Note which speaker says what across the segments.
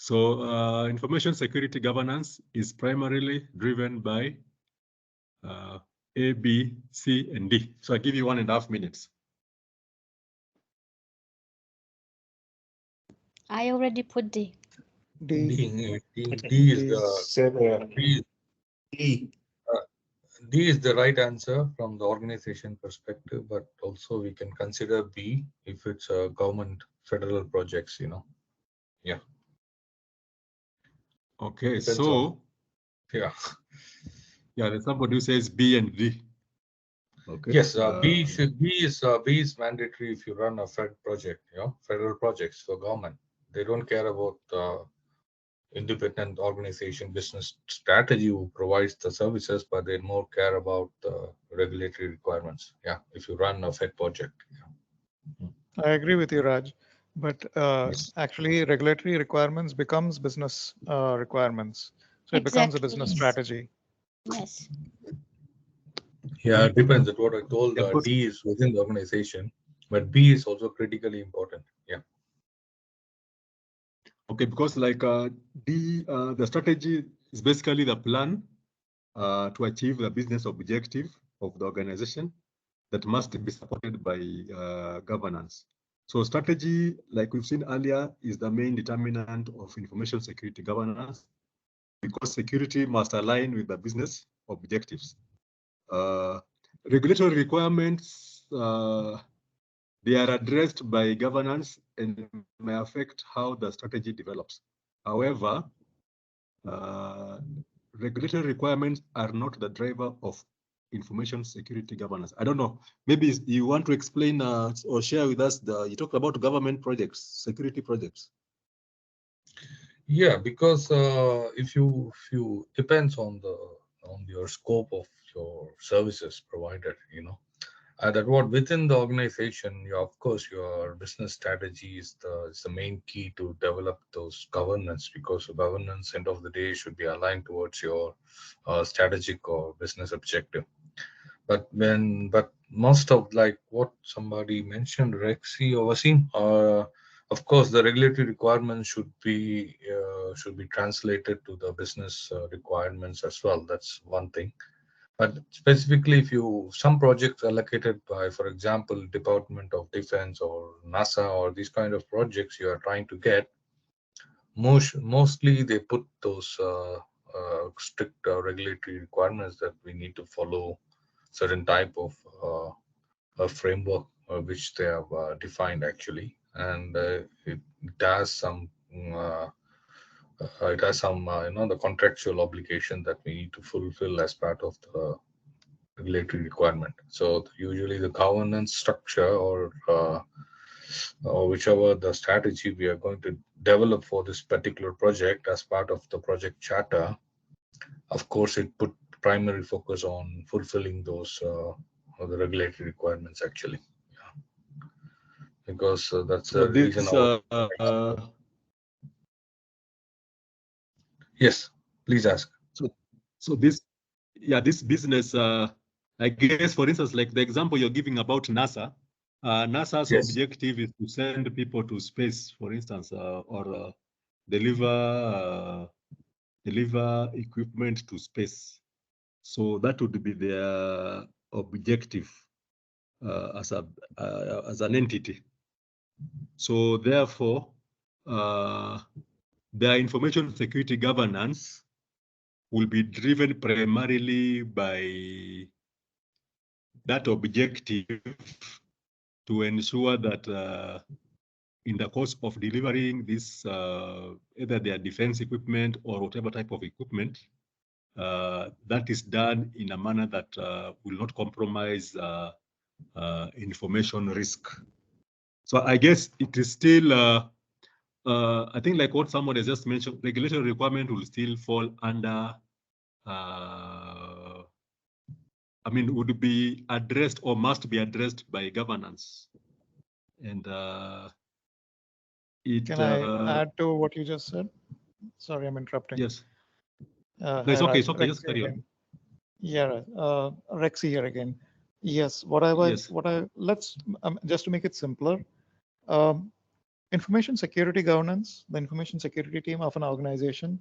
Speaker 1: So information security governance is primarily driven by A, B, C, and D. So I give you 1.5 minutes.
Speaker 2: I already put D.
Speaker 3: D is the right answer from the organization perspective, but also we can consider B if it's a government federal projects, you know. Yeah.
Speaker 1: Okay,
Speaker 3: Depends
Speaker 1: so
Speaker 3: on, yeah.
Speaker 1: Yeah, there's somebody who says B and D. Okay.
Speaker 3: Yes, B is mandatory if you run a Fed project, you know, federal projects for government. They don't care about independent organization business strategy who provides the services, but they more care about the regulatory requirements. Yeah, if you run a Fed project. Yeah.
Speaker 4: I agree with you, Raj. But
Speaker 3: Yes.
Speaker 4: actually, regulatory requirements becomes business requirements. So it becomes a business strategy.
Speaker 2: Yes.
Speaker 3: Yeah, it depends. That's what I told.
Speaker 1: Yeah,
Speaker 3: D is within the organization, but B is also critically important. Yeah.
Speaker 1: Okay, because like D, the strategy is basically the plan to achieve the business objective of the organization that must be supported by governance. So strategy, like we've seen earlier, is the main determinant of information security governance because security must align with the business objectives. Regulatory requirements, they are addressed by governance and may affect how the strategy develops. However, regulatory requirements are not the driver of information security governance. I don't know, maybe you want to explain or share with us, you talked about government projects, security projects.
Speaker 3: Yeah, because if you depends on your scope of your services provided, you know, that what within the organization, you of course your business strategy is the main key to develop those governance, because the governance end of the day should be aligned towards your strategic or business objective. But most of like what somebody mentioned, Rexy or Wasim, of course the regulatory requirements should be translated to the business requirements as well. That's one thing. But specifically, if some projects allocated by, for example, Department of Defense or NASA or these kind of projects you are trying to get, mostly they put those strict regulatory requirements that we need to follow certain type of a framework which they have defined actually, and it has some the contractual obligation that we need to fulfill as part of the regulatory requirement. So usually the governance structure or whichever the strategy we are going to develop for this particular project as part of the project charter, of course it put primary focus on fulfilling those the regulatory requirements actually. Yeah. Because that's the reason. Yes, please ask.
Speaker 1: So this business, I guess, for instance, like the example you're giving about NASA, NASA's
Speaker 3: Yes.
Speaker 1: objective is to send people to space, for instance, or deliver equipment to space. So that would be their objective as an entity. So therefore, their information security governance will be driven primarily by that objective to ensure that in the course of delivering this, either their defense equipment or whatever type of equipment, that is done in a manner that will not compromise information risk. So I guess it is still, I think like what someone has just mentioned, regulatory requirement will still fall under, would be addressed or must be addressed by governance. And
Speaker 4: Can I add to what you just said? Sorry, I'm interrupting.
Speaker 1: Yes. No, it's okay. It's okay. Just carry on.
Speaker 4: Yeah, Rexy here again. Yes. Let's just to make it simpler. information security governance, the information security team of an organization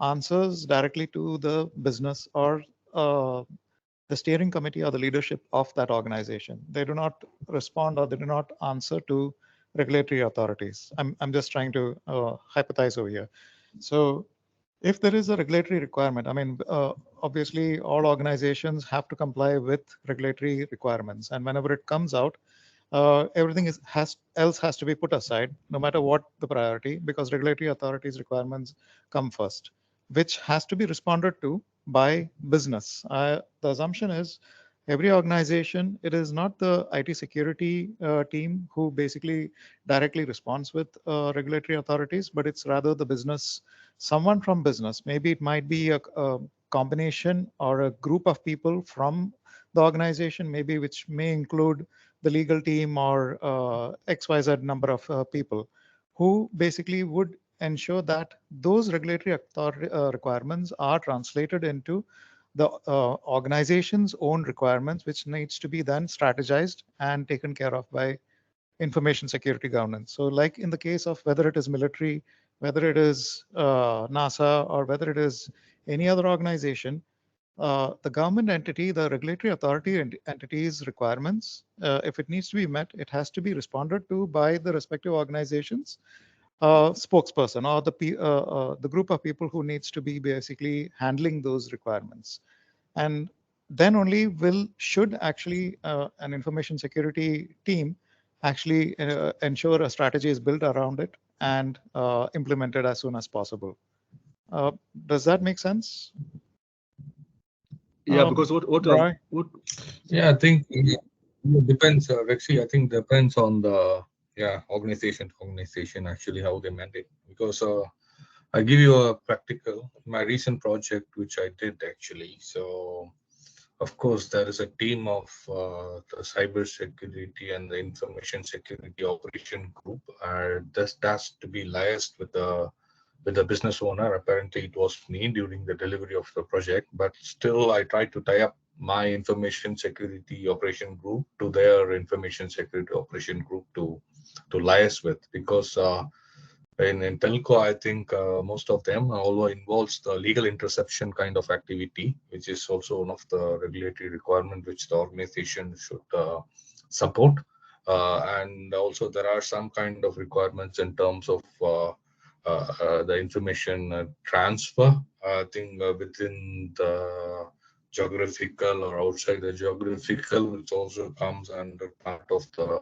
Speaker 4: answers directly to the business or the steering committee or the leadership of that organization. They do not respond or they do not answer to regulatory authorities. I'm just trying to hypothesize over here. So if there is a regulatory requirement, I mean, obviously all organizations have to comply with regulatory requirements. And whenever it comes out, everything else has to be put aside, no matter what the priority, because regulatory authorities' requirements come first, which has to be responded to by business. The assumption is every organization, it is not the IT security team who basically directly responds with regulatory authorities, but it's rather the business, someone from business. Maybe it might be a combination or a group of people from the organization, maybe which may include the legal team or XYZ number of people who basically would ensure that those regulatory requirements are translated into the organization's own requirements, which needs to be then strategized and taken care of by information security governance. So like in the case of whether it is military, whether it is NASA, or whether it is any other organization, the government entity, the regulatory authority entity's requirements, if it needs to be met, it has to be responded to by the respective organization's spokesperson or the group of people who needs to be basically handling those requirements. And then only should actually an information security team actually ensure a strategy is built around it and implemented as soon as possible. Does that make sense?
Speaker 1: Yeah, because what
Speaker 3: Yeah, I think it depends, Rexy. I think depends on the organization to organization actually how they mandate. Because I give you a practical, my recent project which I did actually. So of course there is a team of the cyber security and the information security operation group. This has to be liaised with the business owner. Apparently it was me during the delivery of the project, but still I tried to tie up my information security operation group to their information security operation group to liaise with, because in telco, I think most of them, although involves the legal interception kind of activity, which is also one of the regulatory requirement which the organization should support. And also there are some kind of requirements in terms of the information transfer. I think within the geographical or outside the geographical, which also comes under part of the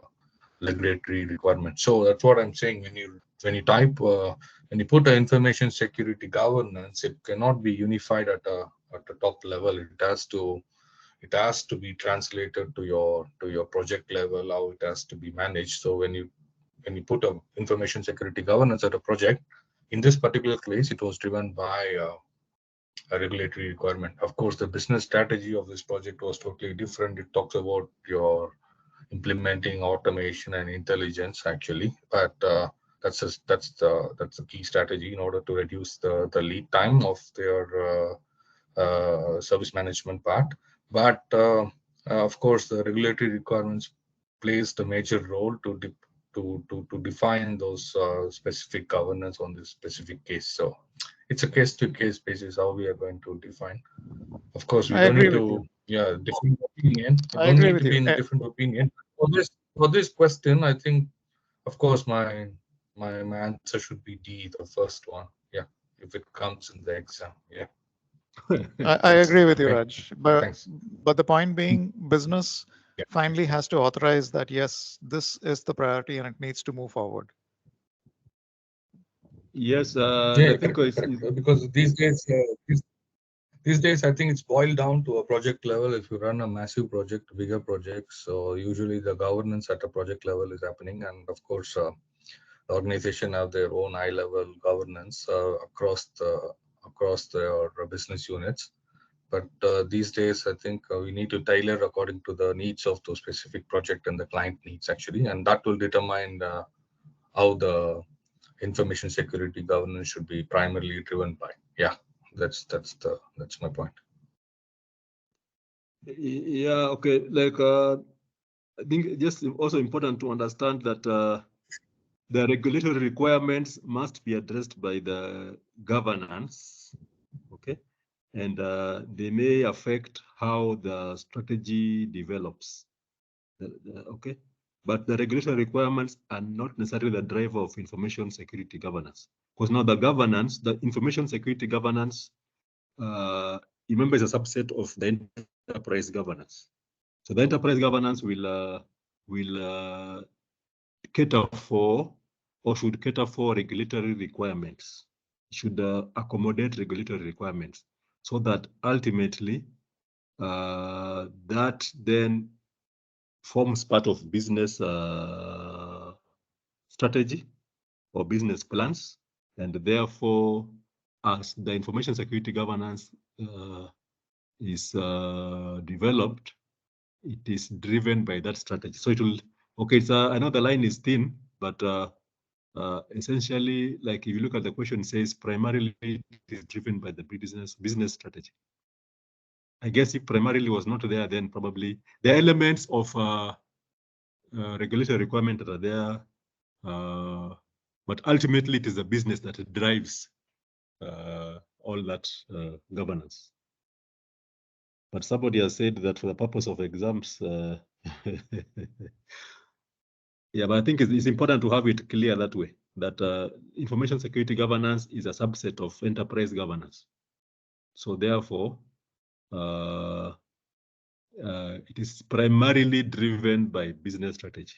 Speaker 3: regulatory requirement. So that's what I'm saying. When you type when you put an information security governance, it cannot be unified at a top level. It has to be translated to your project level, how it has to be managed. So when you put a information security governance at a project, in this particular case, it was driven by a regulatory requirement. Of course, the business strategy of this project was totally different. It talks about your implementing automation and intelligence actually, but that's the key strategy in order to reduce the lead time of their service management part. But of course, the regulatory requirements plays the major role to define those specific governance on this specific case. So it's a case-to-case basis how we are going to define. Of course, we don't need to different opinion. We don't need to be in a different opinion. For this question, I think, of course, my answer should be D, the first one. Yeah, if it comes in the exam. Yeah.
Speaker 4: I agree with you,
Speaker 3: Okay.
Speaker 4: Raj. But
Speaker 3: Thanks.
Speaker 4: but the point being, business finally has to authorize that yes, this is the priority and it needs to move forward.
Speaker 1: Yes,
Speaker 3: I think
Speaker 1: correct.
Speaker 3: because these days I think it's boiled down to a project level. If you run a massive project, bigger projects, so usually the governance at a project level is happening, and of course, the organization have their own high-level governance across their business units. But these days, I think we need to tailor according to the needs of the specific project and the client needs actually, and that will determine how the information security governance should be primarily driven by. Yeah, that's my point.
Speaker 1: Yeah, okay. Like I think just also important to understand that the regulatory requirements must be addressed by the governance, okay? And they may affect how the strategy develops, okay? But the regulatory requirements are not necessarily the driver of information security governance. Because now the governance, the information security governance, remember, is a subset of the enterprise governance. So the enterprise governance will cater for, or should cater for, regulatory requirements. It should accommodate regulatory requirements, so that ultimately that then forms part of business strategy or business plans, and therefore, as the information security governance is developed, it is driven by that strategy. So it will, okay, so I know the line is thin, but essentially, like if you look at the question, it says primarily it is driven by the business strategy. I guess if primarily was not there, then probably the elements of regulatory requirement that are there, but ultimately it is the business that drives all that governance. But somebody has said that for the purpose of exams, yeah, but I think it's important to have it clear that way, that information security governance is a subset of enterprise governance. So therefore, it is primarily driven by business strategy.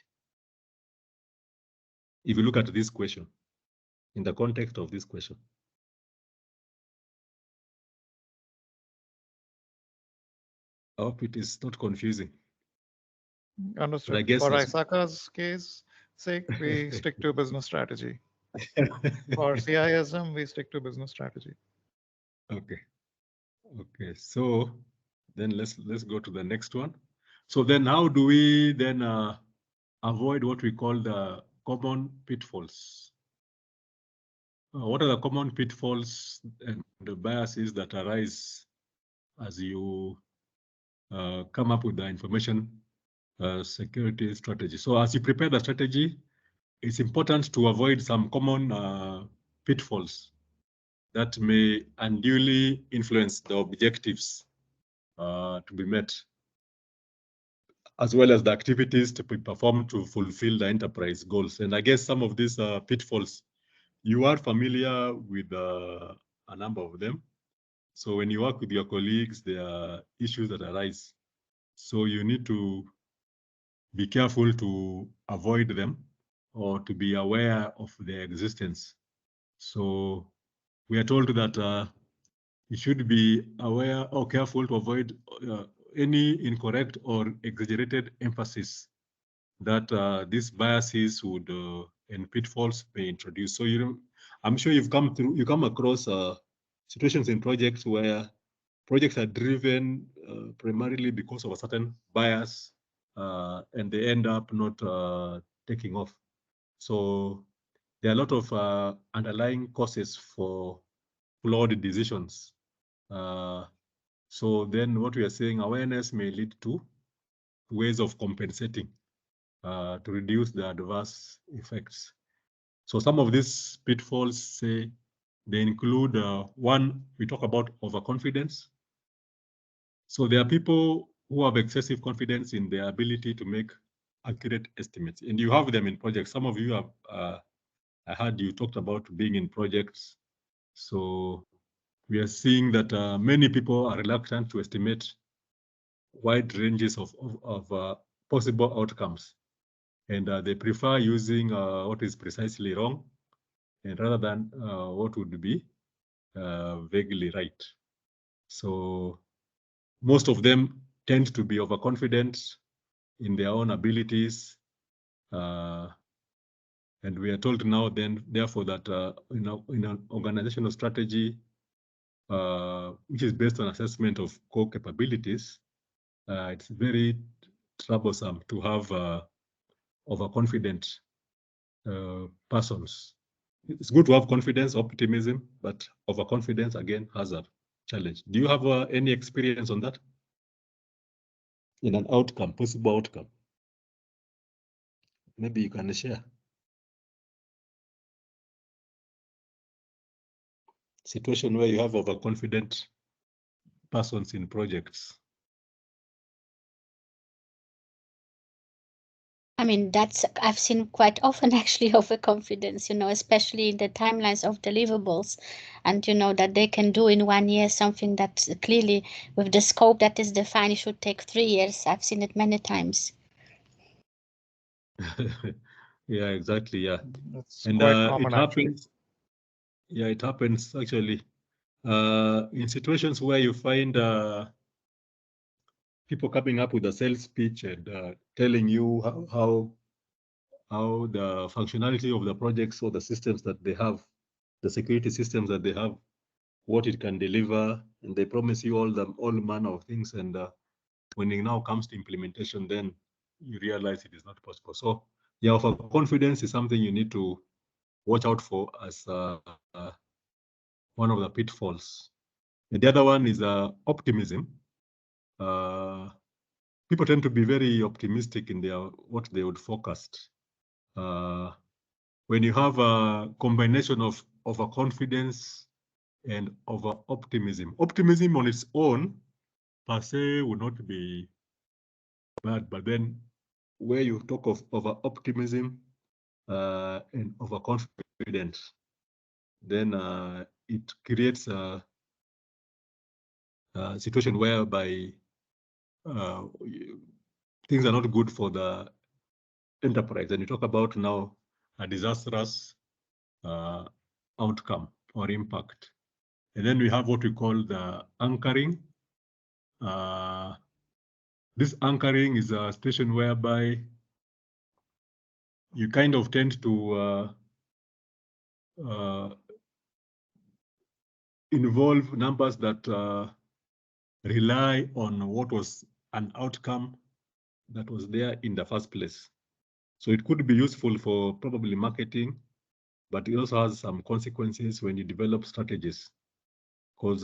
Speaker 1: If you look at this question, in the context of this question. I hope it is not confusing.
Speaker 4: Understood.
Speaker 1: I guess
Speaker 4: For
Speaker 1: that's-
Speaker 4: ISACA's case sake, we stick to business strategy. For CISM, we stick to business strategy.
Speaker 1: Okay. Okay. So then let's go to the next one. So then how do we then avoid what we call the common pitfalls? What are the common pitfalls and the biases that arise as you come up with the information security strategy? So as you prepare the strategy, it's important to avoid some common pitfalls that may unduly influence the objectives to be met, as well as the activities to be performed to fulfill the enterprise goals. And I guess some of these pitfalls, you are familiar with a number of them. So when you work with your colleagues, there are issues that arise. So you need to be careful to avoid them or to be aware of their existence. So we are told that you should be aware or careful to avoid any incorrect or exaggerated emphasis that these biases would and pitfalls may introduce. So I'm sure you come across situations in projects where projects are driven primarily because of a certain bias, and they end up not taking off. So there are a lot of underlying causes for flawed decisions. So then what we are saying, awareness may lead to ways of compensating to reduce the adverse effects. So some of these pitfalls, say, they include one, we talk about overconfidence. So there are people who have excessive confidence in their ability to make accurate estimates, and you have them in projects. Some of you have, I heard you talked about being in projects. So we are seeing that many people are reluctant to estimate wide ranges of possible outcomes, and they prefer using what is precisely wrong, and rather than what would be vaguely right. So most of them tend to be overconfident in their own abilities, and we are told now then, therefore, that in an organizational strategy, which is based on assessment of core capabilities, it's very troublesome to have overconfident persons. It's good to have confidence, optimism, but overconfidence again has a challenge. Do you have any experience on that? In an outcome, possible outcome? Maybe you can share. situation where you have overconfident persons in projects.
Speaker 2: I mean, I've seen quite often actually overconfidence, especially in the timelines of deliverables, and that they can do in 1 year something that clearly with the scope that is defined, it should take 3 years. I've seen it many times.
Speaker 1: Yeah, exactly. Yeah.
Speaker 4: That's
Speaker 1: And
Speaker 4: quite
Speaker 1: it
Speaker 4: common, actually.
Speaker 1: happens. Yeah, it happens actually in situations where you find people coming up with a sales pitch and telling you how the functionality of the projects or the systems that they have, the security systems that they have, what it can deliver, and they promise you all manner of things. And when it now comes to implementation, then you realize it is not possible. So yeah, overconfidence is something you need to watch out for as one of the pitfalls. And the other one is optimism. People tend to be very optimistic in what they would forecast. When you have a combination of overconfidence and over optimism on its own per se would not be bad, but then where you talk of over optimism and overconfidence, then it creates a situation whereby things are not good for the enterprise. And you talk about now a disastrous outcome or impact. And then we have what we call the anchoring. This anchoring is a situation whereby you kind of tend to involve numbers that rely on what was an outcome that was there in the first place. So it could be useful for probably marketing, but it also has some consequences when you develop strategies. Because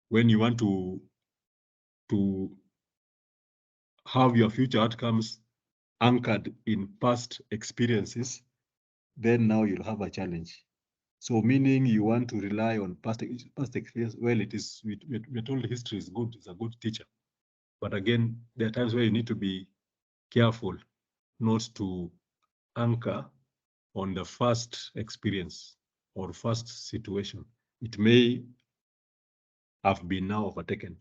Speaker 1: when you want to have your future outcomes anchored in past experiences, then now you'll have a challenge. So meaning you want to rely on past experience. Well, we're told history is good, it's a good teacher. But again, there are times where you need to be careful not to anchor on the first experience or first situation. It may have been now overtaken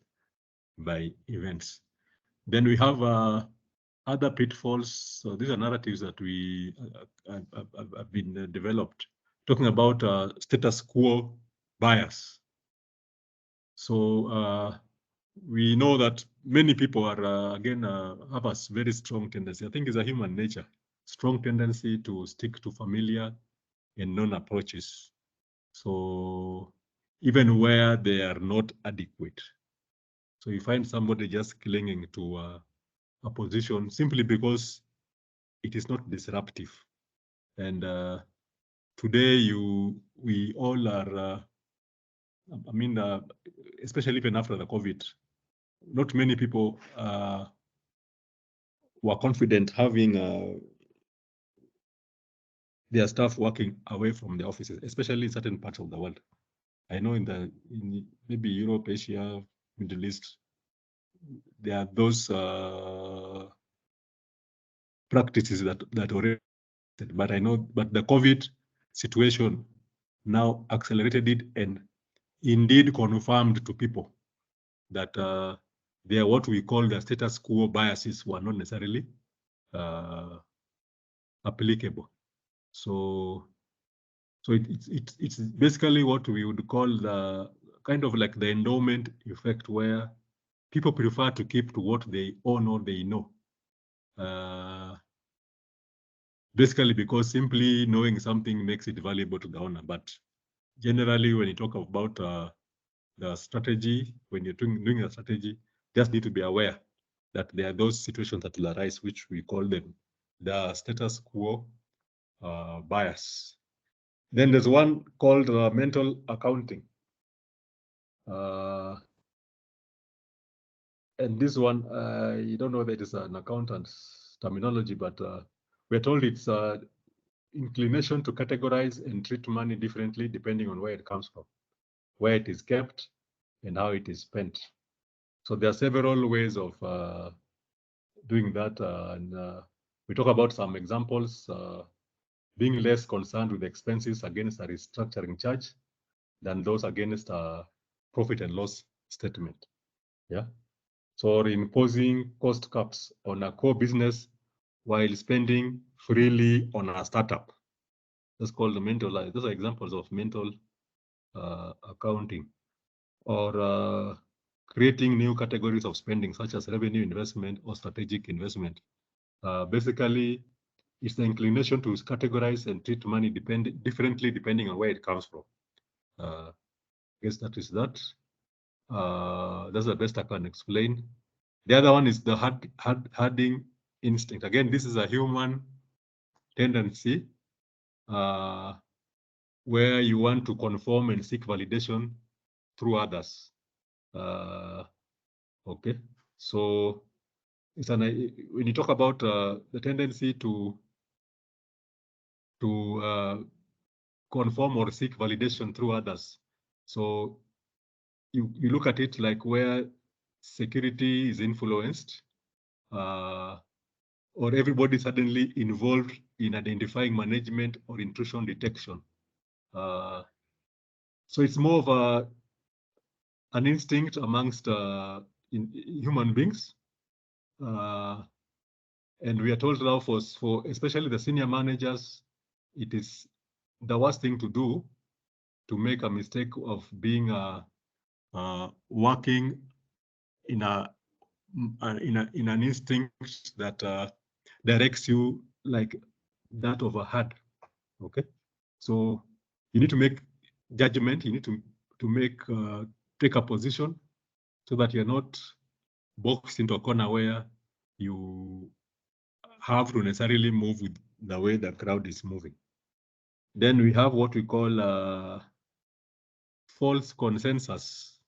Speaker 1: by events. Then we have other pitfalls. So these are narratives that we have been developed, talking about status quo bias. So we know that many people are, again, have a very strong tendency. I think it's a human nature, strong tendency to stick to familiar and known approaches. So even where they are not adequate. So you find somebody just clinging to a position simply because it is not disruptive. And today we all are, I mean, especially even after the COVID, not many people were confident having their staff working away from the offices, especially in certain parts of the world. I know in maybe Europe, Asia, Middle East, there are those practices that already, but the COVID situation now accelerated it and indeed confirmed to people that they are what we call the status quo biases were not necessarily applicable. So it's basically what we would call the kind of like the endowment effect, where people prefer to keep to what they own or they know. Basically because simply knowing something makes it valuable to the owner. But generally, when you talk about the strategy, when you're doing a strategy, just need to be aware that there are those situations that will arise, which we call them the status quo bias. Then there's one called mental accounting. And this one, you don't know that it's an accountant's terminology, but we're told it's inclination to categorize and treat money differently depending on where it comes from, where it is kept, and how it is spent. So there are several ways of doing that, and we talk about some examples. Being less concerned with expenses against a restructuring charge than those against a profit and loss statement. Yeah. So imposing cost caps on a core business while spending freely on a startup. That's called the mental. Those are examples of mental accounting. Or creating new categories of spending, such as revenue investment or strategic investment. Basically, it's the inclination to categorize and treat money differently depending on where it comes from. I guess that is that. That's the best I can explain. The other one is the herding instinct. Again, this is a human tendency where you want to conform and seek validation through others. Okay, so it's when you talk about the tendency to conform or seek validation through others, so you look at it like where security is influenced, or everybody suddenly involved in identifying management or intrusion detection. So it's more of an instinct amongst human beings. And we are told now for especially the senior managers, it is the worst thing to do to make a mistake of being working in an instinct that directs you like that of a herd. Okay, so you need to make judgment. You need to make take a position so that you're not boxed into a corner where you have to necessarily move with the way the crowd is moving. Then we have what we call false consensus.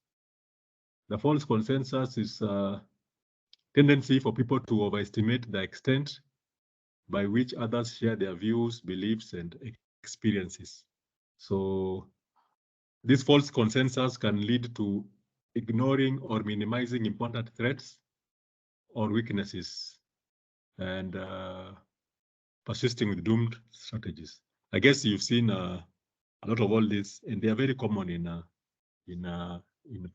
Speaker 1: The false consensus is a tendency for people to overestimate the extent by which others share their views, beliefs, and experiences. So this false consensus can lead to ignoring or minimizing important threats or weaknesses, and persisting with doomed strategies. I guess you've seen a lot of all this, and they are very common in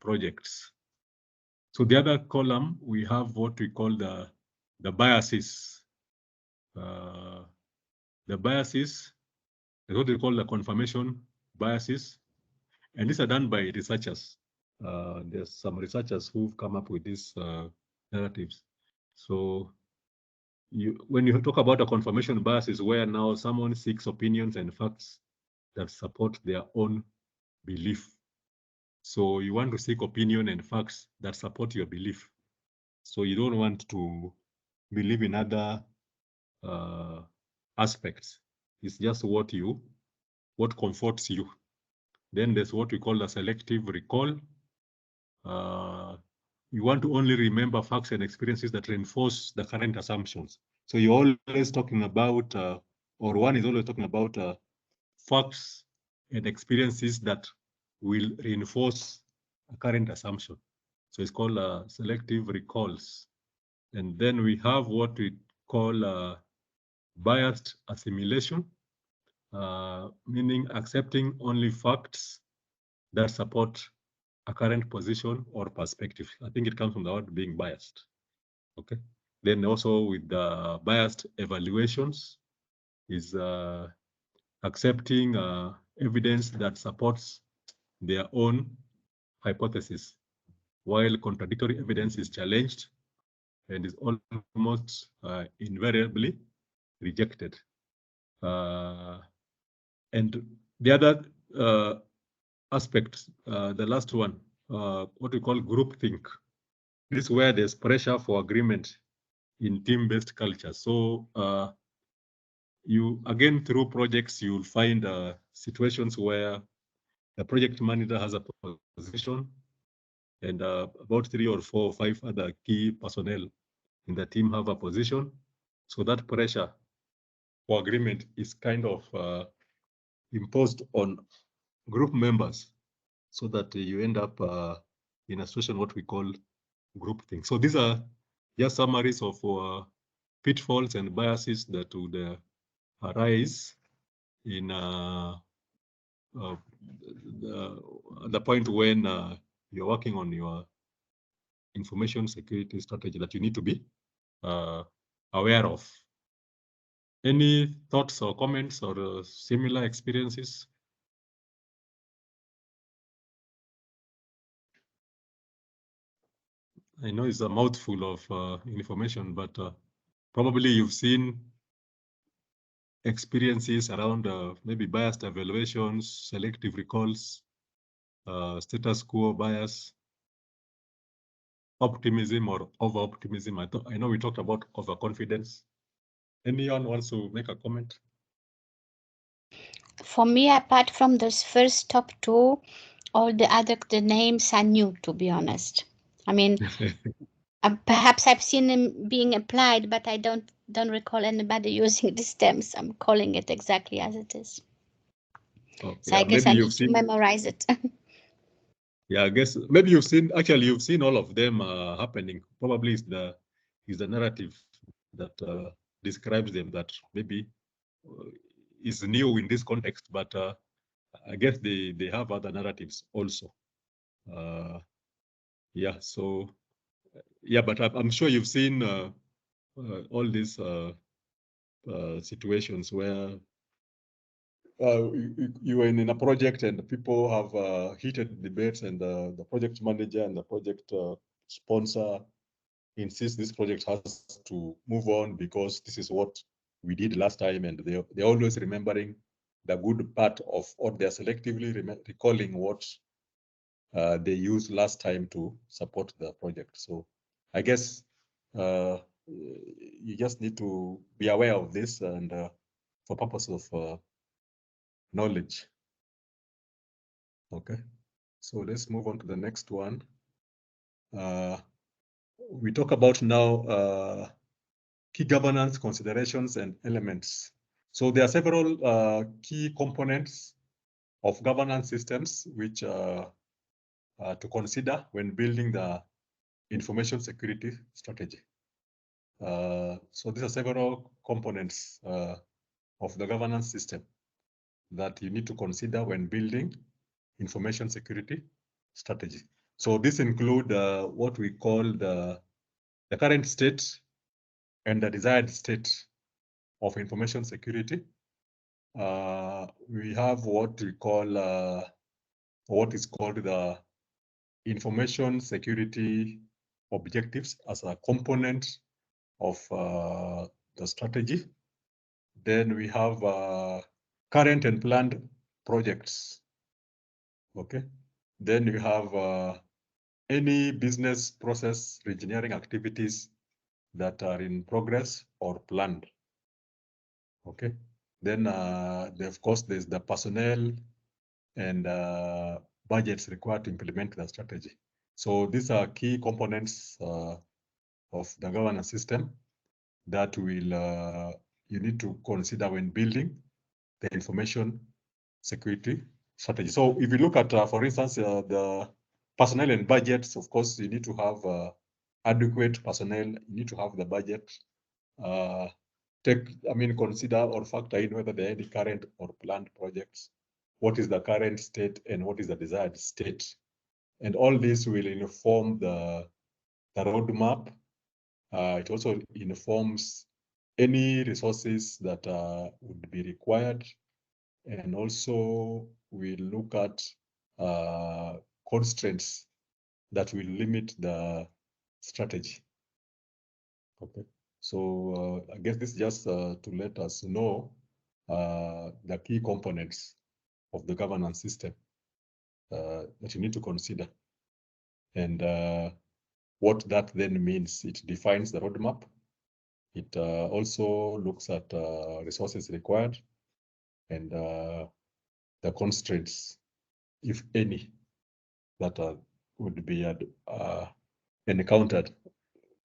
Speaker 1: projects. So the other column, we have what we call the biases. The biases is what we call the confirmation biases, and these are done by researchers. There's some researchers who've come up with these narratives. So when you talk about a confirmation bias, is where now someone seeks opinions and facts that support their own belief. So you want to seek opinion and facts that support your belief. So you don't want to believe in other aspects. It's just what comforts you. Then there's what we call the selective recall. You want to only remember facts and experiences that reinforce the current assumptions. So you're always talking about, or one is always talking about facts and experiences that will reinforce a current assumption. So it's called selective recalls. And then we have what we call biased assimilation, meaning accepting only facts that support a current position or perspective. I think it comes from the word being biased. Okay. Then also with the biased evaluations is accepting evidence that supports their own hypothesis, while contradictory evidence is challenged and is almost invariably rejected. And the other aspect, the last one, what we call groupthink. This is where there's pressure for agreement in team-based culture. So you, again, through projects, you'll find situations where the project manager has a position and about 3 or 4 or 5 other key personnel in the team have a position. So that pressure or agreement is kind of imposed on group members, so that you end up in a situation what we call group thing. So these are just summaries of pitfalls and biases that would arise in the point when you're working on your information security strategy that you need to be aware of. Any thoughts or comments or similar experiences? I know it's a mouthful of information, but probably you've seen experiences around maybe biased evaluations, selective recalls, status quo bias, optimism or over-optimism. I know we talked about overconfidence. Anyone wants to make a comment?
Speaker 2: For me, apart from those first top two, all the names are new, to be honest. I mean, perhaps I've seen them being applied, but I don't recall anybody using these terms. I'm calling it exactly as it is.
Speaker 1: Okay.
Speaker 2: So I guess
Speaker 1: maybe
Speaker 2: I
Speaker 1: you've
Speaker 2: need to
Speaker 1: seen,
Speaker 2: memorize it.
Speaker 1: yeah, I guess maybe you've seen all of them happening. Probably is the narrative that describes them that maybe is new in this context, but I guess they have other narratives also. Yeah, so yeah, but I'm sure you've seen all these situations where you are in a project and people have heated debates, and the project manager and the project sponsor insist this project has to move on because this is what we did last time, and they're always remembering the good part of, or they're selectively recalling what they used last time to support the project. So I guess you just need to be aware of this, and for purpose of knowledge. Okay, so let's move on to the next one. We talk about now key governance considerations and elements. So there are several key components of governance systems which to consider when building the information security strategy. So these are several components of the governance system that you need to consider when building information security strategy. So this include what we call the current state and the desired state of information security. We have what we call what is called the information security objectives as a component of the strategy. Then we have current and planned projects. Okay. Then you have any business process reengineering activities that are in progress or planned. Okay. Then, of course, there's the personnel and budgets required to implement the strategy. So these are key components of the governance system that will you need to consider when building the information security strategy. So if you look at, for instance, the personnel and budgets, of course, you need to have adequate personnel. You need to have the budget. Consider or factor in whether there are any current or planned projects. What is the current state and what is the desired state? And all this will inform the roadmap. It also informs any resources that would be required. And also we look at constraints that will limit the strategy. Okay, so I guess this is just to let us know the key components of the governance system that you need to consider, and what that then means. It defines the roadmap. It also looks at resources required and the constraints, if any, that would be encountered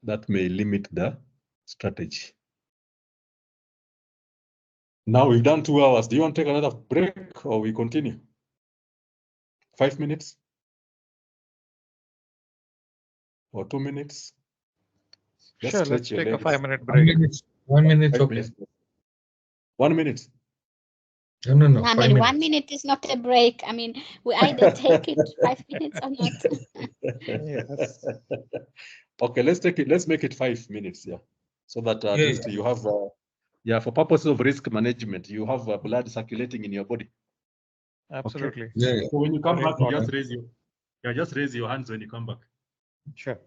Speaker 1: that may limit the strategy. Now we've done 2 hours. Do you want to take another break or we continue? 5 minutes? Or 2 minutes? Just
Speaker 4: Sure,
Speaker 1: stretch
Speaker 4: let's
Speaker 1: your
Speaker 4: take a
Speaker 1: legs.
Speaker 4: 5-minute
Speaker 3: 1
Speaker 4: break.
Speaker 3: minute. 1 minute,
Speaker 1: 5
Speaker 3: okay.
Speaker 1: minutes. 1 minute.
Speaker 3: No,
Speaker 2: I
Speaker 3: 5
Speaker 2: mean, 1
Speaker 3: minutes.
Speaker 2: minute is not a break. I mean, we either take it 5 minutes or not.
Speaker 4: Yes.
Speaker 1: Okay, let's take it. Let's make it 5 minutes. Yeah, so that at
Speaker 3: Yeah,
Speaker 1: least you have. Yeah, for purposes of risk management, you have blood circulating in your body.
Speaker 4: Absolutely.
Speaker 3: yeah, yeah.
Speaker 1: So when you come
Speaker 4: Very
Speaker 1: back, you just
Speaker 4: important.
Speaker 1: raise your hands when you come back.
Speaker 4: Sure.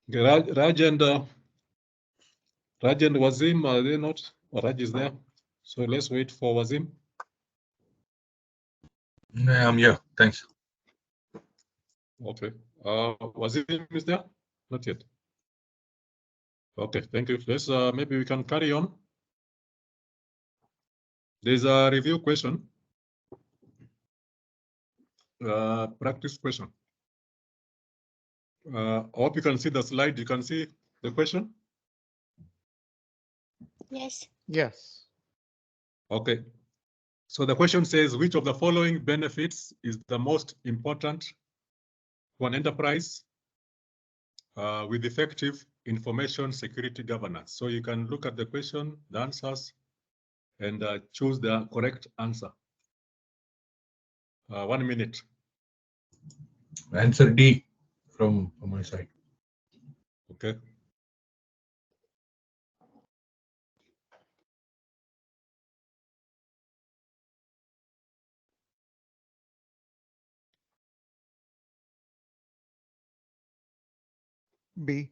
Speaker 1: Raj and Wazim, are they not? Raj is there. So let's wait for Wazim.
Speaker 3: Yeah, I'm here. Thanks.
Speaker 1: Okay. Wazim is there? Not yet. Okay, thank you. Let's maybe we can carry on. There's a review question. Practice question. I hope you can see the slide. You can see the question?
Speaker 2: Yes.
Speaker 4: Yes.
Speaker 1: Okay. So the question says, which of the following benefits is the most important for an enterprise with effective information security governance? So you can look at the question, the answers, and choose the correct answer. 1 minute.
Speaker 3: Answer D from my side.
Speaker 1: Okay.
Speaker 4: B.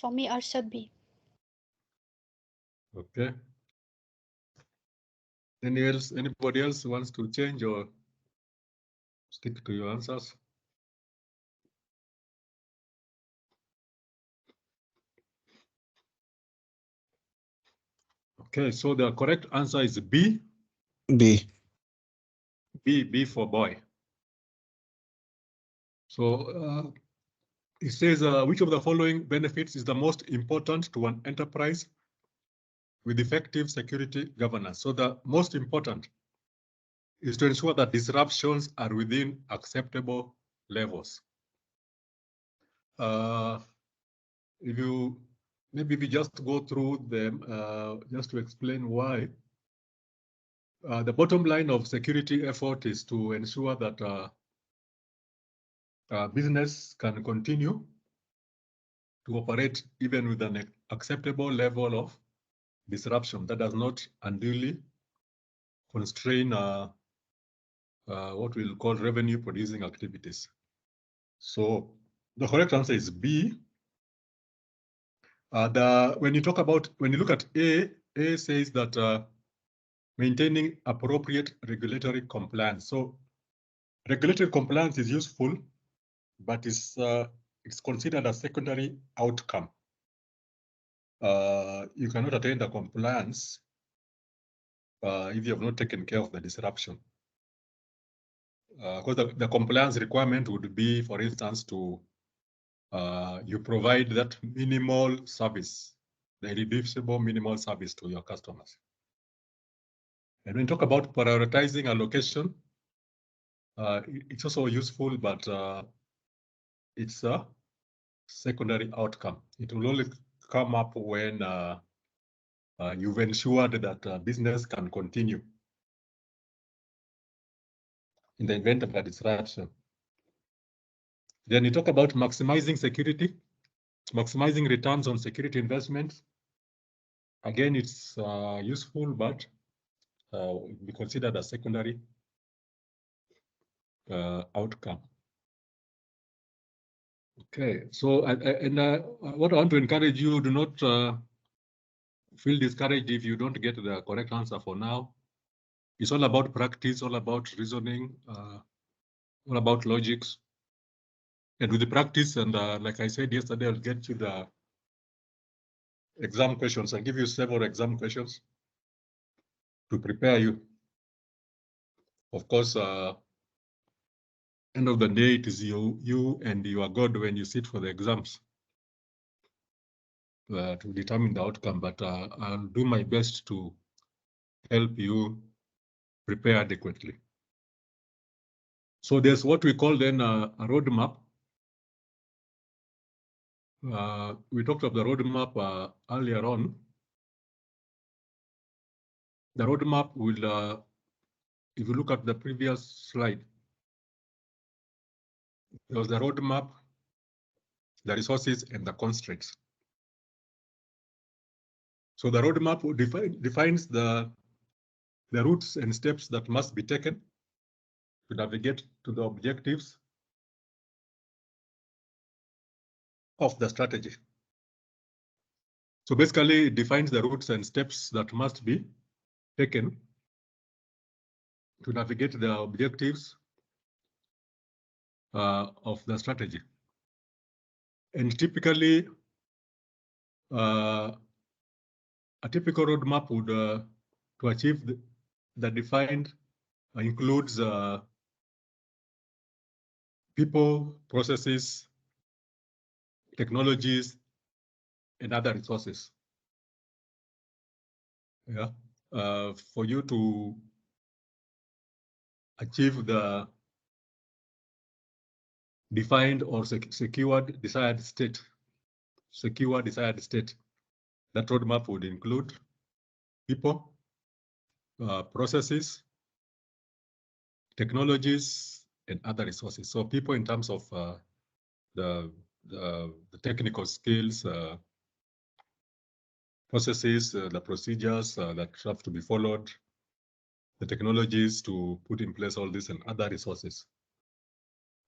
Speaker 2: For me, also B.
Speaker 1: Okay. Anybody else wants to change or stick to your answers? Okay, so the correct answer is B.
Speaker 5: B.
Speaker 1: B for boy. So it says, which of the following benefits is the most important to an enterprise with effective security governance? So the most important is to ensure that disruptions are within acceptable levels. If you maybe we just go through them just to explain why. The bottom line of security effort is to ensure that business can continue to operate even with an acceptable level of disruption that does not unduly constrain what we'll call revenue producing activities. So the correct answer is B. When you look at A says that maintaining appropriate regulatory compliance. So regulatory compliance is useful, but it's considered a secondary outcome. You cannot attain the compliance if you have not taken care of the disruption. Because the compliance requirement would be, for instance, to you provide that minimal service, the irreducible minimal service to your customers. And when you talk about prioritizing allocation, it's also useful, but it's a secondary outcome. It will only come up when you've ensured that business can continue in the event of a disruption. Then you talk about maximizing security, maximizing returns on security investments. Again, it's useful, but be considered a secondary outcome. Okay, so what I want to encourage you, do not feel discouraged if you don't get the correct answer for now. It's all about practice, all about reasoning, all about logics. And with the practice, and like I said yesterday, I'll get you the exam questions. I'll give you several exam questions to prepare you. Of course, end of the day, it is you and your God when you sit for the exams to determine the outcome. But I'll do my best to help you prepare adequately. So there's what we call then a roadmap. We talked of the roadmap earlier on. The roadmap will, if you look at the previous slide, there was the roadmap, the resources, and the constraints. So the roadmap defines the routes and steps that must be taken to navigate to the objectives of the strategy. So basically, it defines the routes and steps that must be taken to navigate the objectives of the strategy. And typically, a typical roadmap would, to achieve the defined, includes people, processes, technologies, and other resources. Yeah, for you to achieve the defined or secured desired state, that roadmap would include people, processes, technologies, and other resources. So people in terms of the technical skills, processes, the procedures that have to be followed, the technologies to put in place all this, and other resources.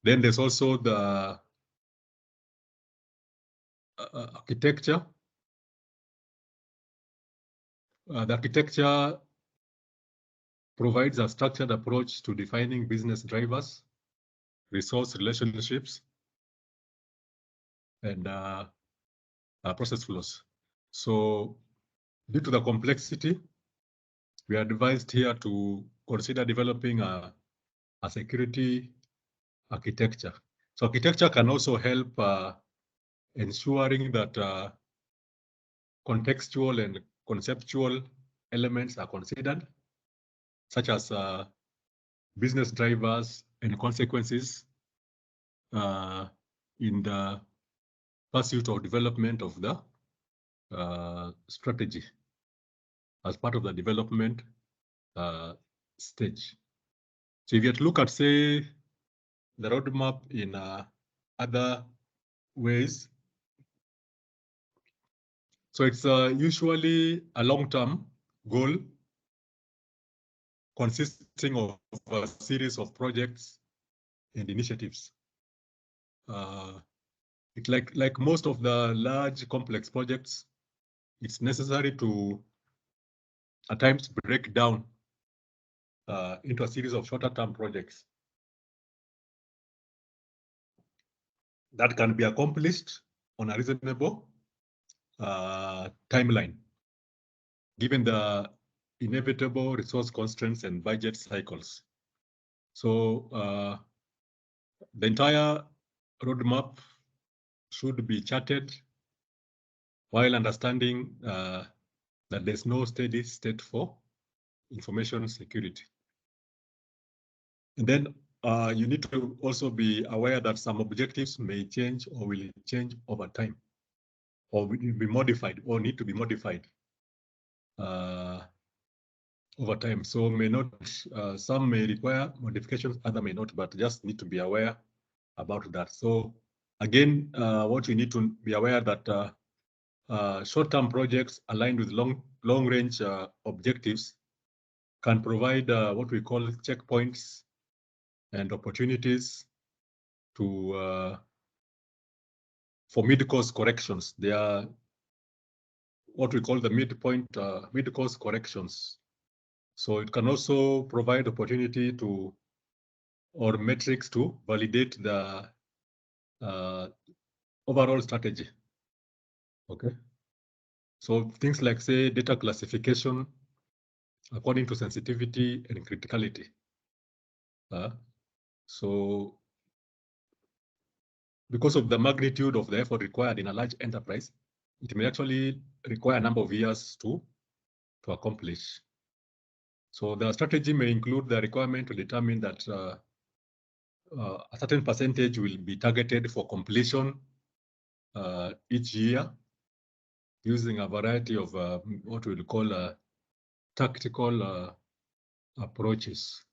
Speaker 1: Then there's also the architecture. The architecture provides a structured approach to defining business drivers, resource relationships, and process flows. So due to the complexity, we are advised here to consider developing a security architecture. So architecture can also help ensuring that contextual and conceptual elements are considered, such as business drivers and consequences in the pursuit or development of the strategy as part of the development stage. So if you have to look at, say, the roadmap in other ways, so it's usually a long-term goal consisting of a series of projects and initiatives. It's like most of the large complex projects, it's necessary to at times break down into a series of shorter term projects that can be accomplished on a reasonable timeline, given the inevitable resource constraints and budget cycles. So the entire roadmap should be charted while understanding that there's no steady state for information security. And then you need to also be aware that some objectives may change or will change over time, or will be modified or need to be modified over time. So may not, some may require modifications, other may not, but just need to be aware about that. So again, what you need to be aware that short-term projects aligned with long-range objectives can provide what we call checkpoints and opportunities to for mid-course corrections. They are what we call the mid-course corrections. So it can also provide opportunity to or metrics to validate the overall strategy. Okay. So things like, say, data classification according to sensitivity and criticality. So because of the magnitude of the effort required in a large enterprise, it may actually require a number of years to accomplish. So the strategy may include the requirement to determine that a certain percentage will be targeted for completion each year using a variety of what we'll call tactical approaches.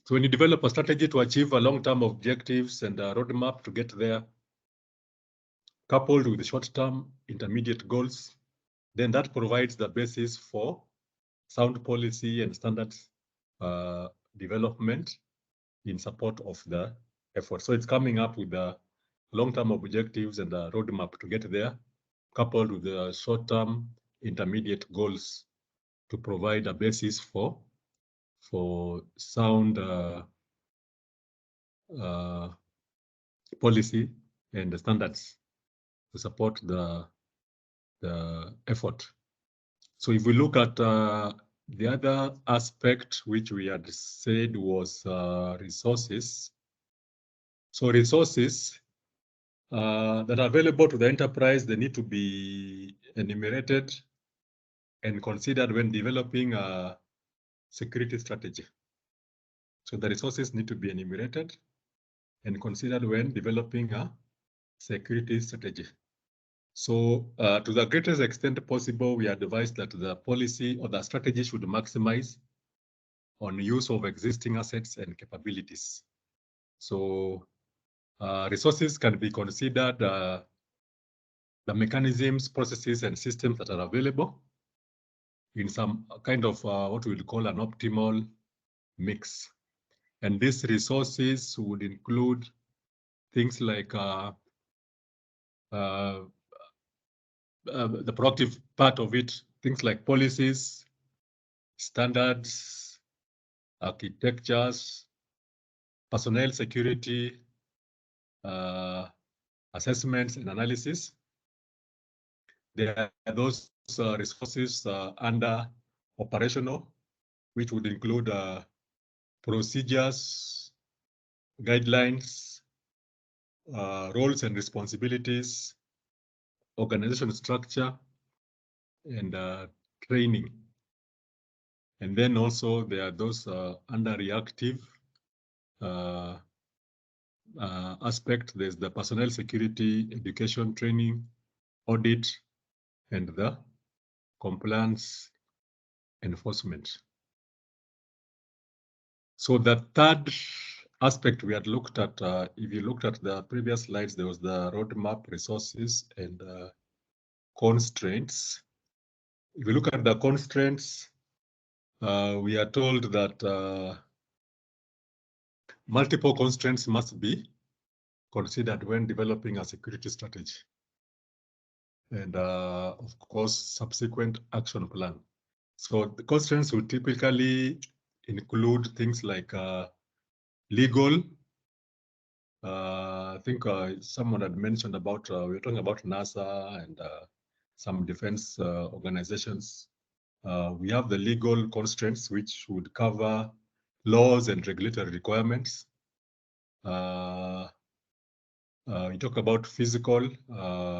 Speaker 1: So when you develop a strategy to achieve a long-term objectives and a roadmap to get there, coupled with the short-term intermediate goals, then that provides the basis for sound policy and standards development in support of the effort. So it's coming up with the long-term objectives and the roadmap to get there, coupled with the short-term intermediate goals to provide a basis for sound policy and the standards to support the effort. So if we look at the other aspect, which we had said was resources. So resources that are available to the enterprise, they need to be enumerated and considered when developing a security strategy. So the resources need to be enumerated and considered when developing a security strategy. So to the greatest extent possible, we advise that the policy or the strategy should maximize on use of existing assets and capabilities. So resources can be considered the mechanisms, processes, and systems that are available in some kind of what we would call an optimal mix. And these resources would include things like the proactive part of it, things like policies, standards, architectures, personnel security, assessments and analysis. There are those resources under operational, which would include procedures, guidelines, roles and responsibilities, organization structure, and training. And then also there are those under reactive aspect. There's the personnel security, education, training, audit, and the compliance enforcement. So the third aspect we had looked at, if you looked at the previous slides, there was the roadmap, resources, and constraints. If you look at the constraints, we are told that multiple constraints must be considered when developing a security strategy. And of course, subsequent action plan. So the constraints will typically include things like legal. I think someone had mentioned about, we were talking about NASA and some defense organizations. We have the legal constraints, which would cover laws and regulatory requirements. We talk about physical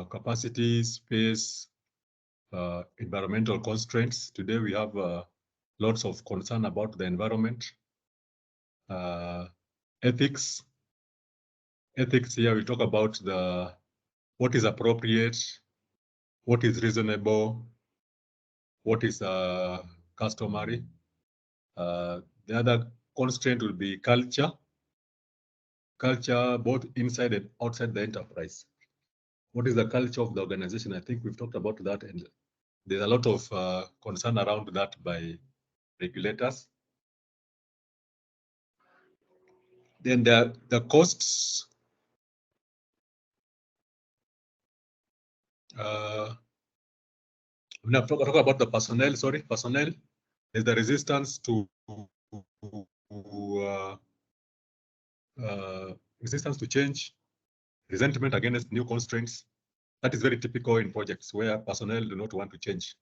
Speaker 1: capacity, space, environmental constraints. Today we have lots of concern about the environment. Ethics. Ethics here, we talk about the what is appropriate, what is reasonable, what is customary. The other constraint will be culture both inside and outside the enterprise. What is the culture of the organization? I think we've talked about that, and there's a lot of concern around that by regulators. Then the costs. When I talk about the personnel, there's the resistance to change, resentment against new constraints. That is very typical in projects where personnel do not want to change,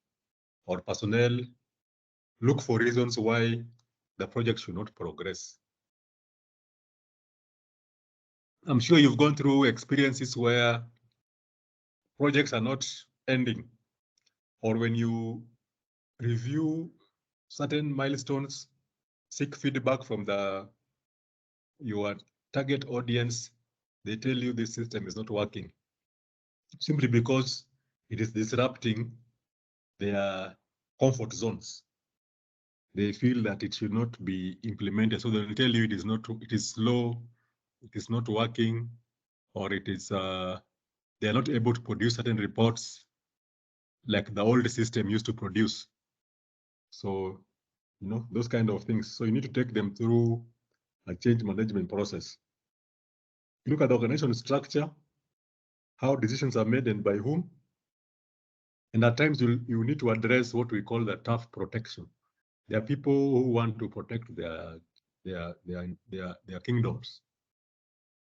Speaker 1: or personnel look for reasons why the project should not progress. I'm sure you've gone through experiences where projects are not ending, or when you review certain milestones, seek feedback from your target audience, they tell you this system is not working, simply because it is disrupting their comfort zones. They feel that it should not be implemented, so they'll tell you it is slow, it is not working, or it is they are not able to produce certain reports like the old system used to produce. So, those kind of things. So you need to take them through a change management process. You look at the organization structure, how decisions are made and by whom. And at times you need to address what we call the tough protection. There are people who want to protect their kingdoms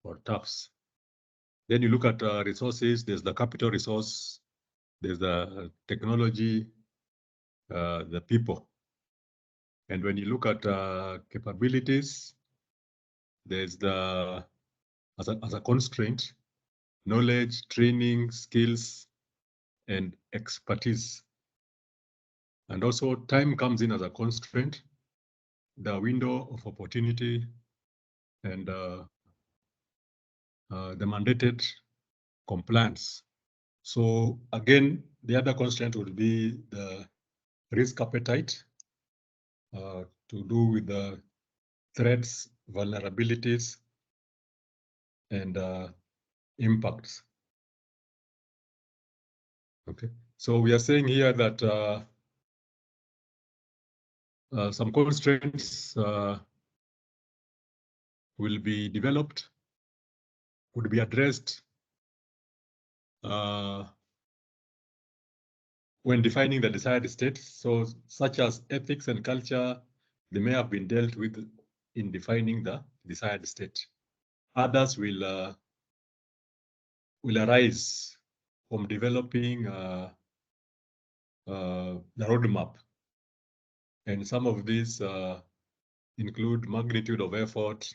Speaker 1: or toughs. Then you look at resources. There's the capital resource, there's the technology, the people. And when you look at capabilities, there's as a constraint, knowledge, training, skills, and expertise. And also time comes in as a constraint, the window of opportunity, and the mandated compliance. So again, the other constraint would be the risk appetite, to do with the threats, vulnerabilities, and impacts. Okay, so we are saying here that some constraints will be developed, would be addressed when defining the desired state. So such as ethics and culture, they may have been dealt with in defining the desired state. Others will arise from developing the roadmap. And some of these include magnitude of effort,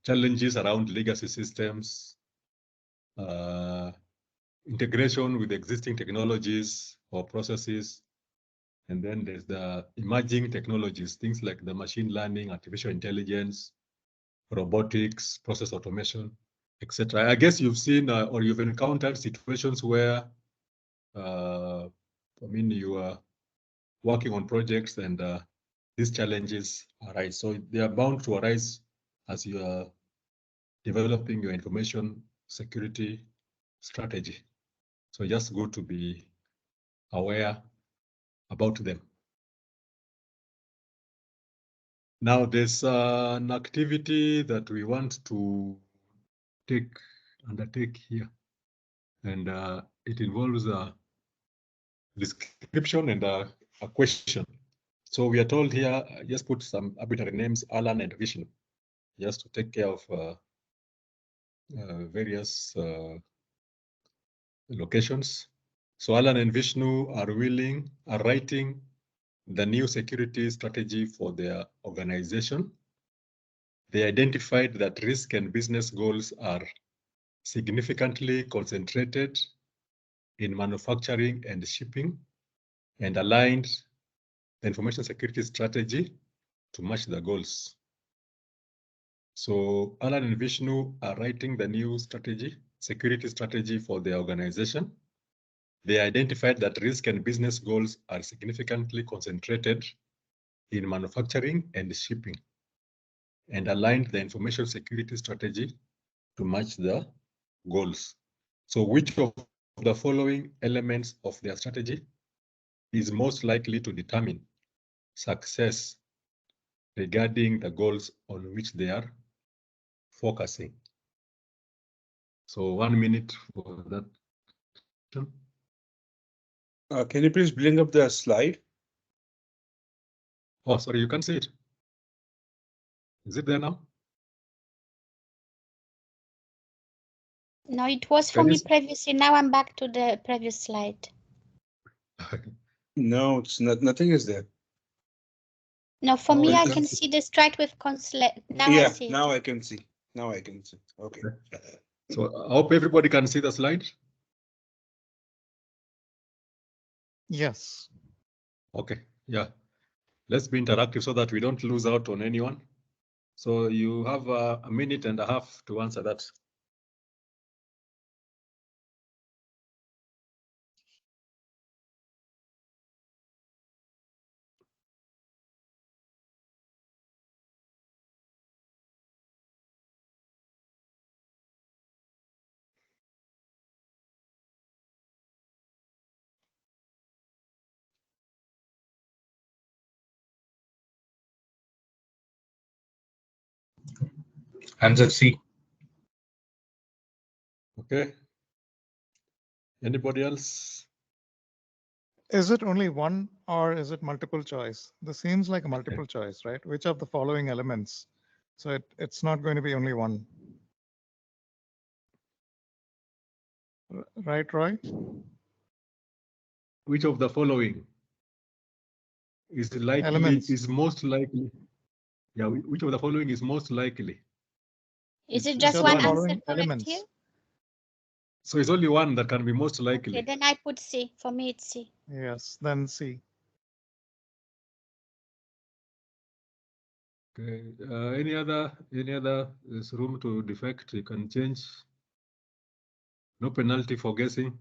Speaker 1: challenges around legacy systems, integration with existing technologies or processes. And then there's the emerging technologies, things like the machine learning, artificial intelligence, robotics, process automation, etc. I guess you've seen or you've encountered situations where, you are working on projects and these challenges arise. So they are bound to arise as you are developing your information security strategy. So just good to be aware about them. Now there's an activity that we want to undertake here, and it involves a description and a question. So we are told here, just put some arbitrary names, Alan and Vishnu, just to take care of various locations. So Alan and Vishnu are writing the new security strategy for their organization. They identified that risk and business goals are significantly concentrated in manufacturing and shipping, and aligned the information security strategy to match the goals. So Alan and Vishnu are writing the new strategy. security strategy for the organization. They identified that risk and business goals are significantly concentrated in manufacturing and shipping, and aligned the information security strategy to match the goals. So which of the following elements of their strategy is most likely to determine success regarding the goals on which they are focusing? So 1 minute for that.
Speaker 5: Can you please bring up the slide?
Speaker 1: Oh, sorry, you can't see it. Is it there now?
Speaker 2: No, it was for
Speaker 1: Can
Speaker 2: me
Speaker 1: you-
Speaker 2: previously. Now I'm back to the previous slide.
Speaker 5: No, it's not. Nothing is there.
Speaker 2: No, for
Speaker 1: Oh,
Speaker 2: me,
Speaker 1: you
Speaker 2: I
Speaker 1: can
Speaker 2: can
Speaker 1: see.
Speaker 2: see the strike with consulate. Now I
Speaker 5: Yeah,
Speaker 2: see it.
Speaker 5: now I can see. Now I can see. Okay.
Speaker 1: So I hope everybody can see the slide.
Speaker 4: Yes.
Speaker 1: Okay, yeah. Let's be interactive so that we don't lose out on anyone. So you have a minute and a half to answer that.
Speaker 3: Answer C.
Speaker 1: Okay. Anybody else?
Speaker 4: Is it only one or is it multiple choice? This seems like a multiple choice, right? Which of the following elements? So it's not going to be only one. Right, Roy?
Speaker 1: Which of the following is likely,
Speaker 4: Elements.
Speaker 1: is most likely? Yeah, which of the following is most likely?
Speaker 2: Is it
Speaker 4: Which
Speaker 2: just
Speaker 4: are the
Speaker 2: one answer
Speaker 4: following
Speaker 2: correct
Speaker 4: elements?
Speaker 2: here?
Speaker 1: So it's only one that can be most likely.
Speaker 2: Okay, then I put C. For me, it's C.
Speaker 4: Yes, then C.
Speaker 1: Okay. Any other? There's room to defect. You can change. No penalty for guessing.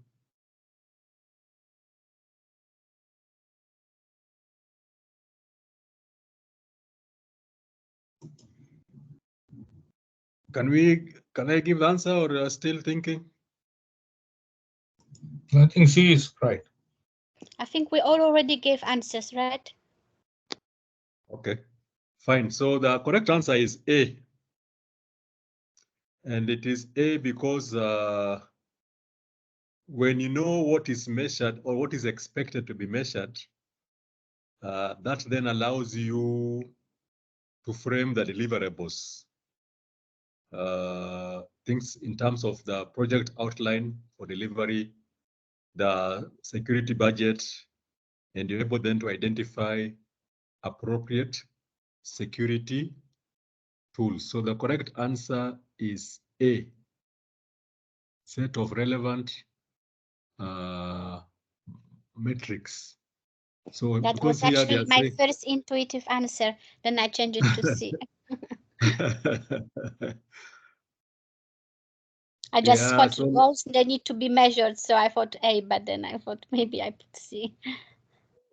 Speaker 1: Can I give the answer, or are you still thinking?
Speaker 3: I think C is right.
Speaker 2: I think we all already gave answers, right?
Speaker 1: Okay, fine. So the correct answer is A. And it is A because when you know what is measured or what is expected to be measured, that then allows you to frame the deliverables. Things in terms of the project outline for delivery, the security budget, and you're able then to identify appropriate security tools. So the correct answer is A, set of relevant metrics. So
Speaker 2: That
Speaker 1: because
Speaker 2: was
Speaker 1: here they
Speaker 2: actually
Speaker 1: are
Speaker 2: my
Speaker 1: saying
Speaker 2: first intuitive answer. Then I changed it to C. I just
Speaker 1: Yeah,
Speaker 2: spot
Speaker 1: so
Speaker 2: goals, they need to be measured. So I thought A, but then I thought maybe I put C.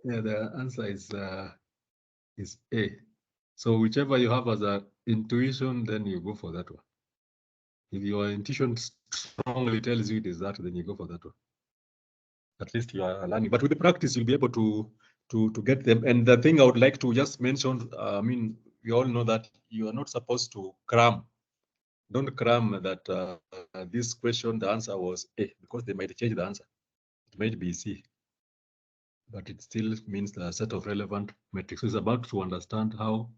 Speaker 1: yeah, the answer is A. So whichever you have as an intuition, then you go for that one. If your intuition strongly tells you it is that, then you go for that one. At least you are learning. But with the practice, you'll be able to get them. And the thing I would like to just mention, I mean, we all know that you are not supposed to cram. Don't cram that this question, the answer was A, because they might change the answer. It might be C. But it still means the set of relevant metrics. So it's about to understand how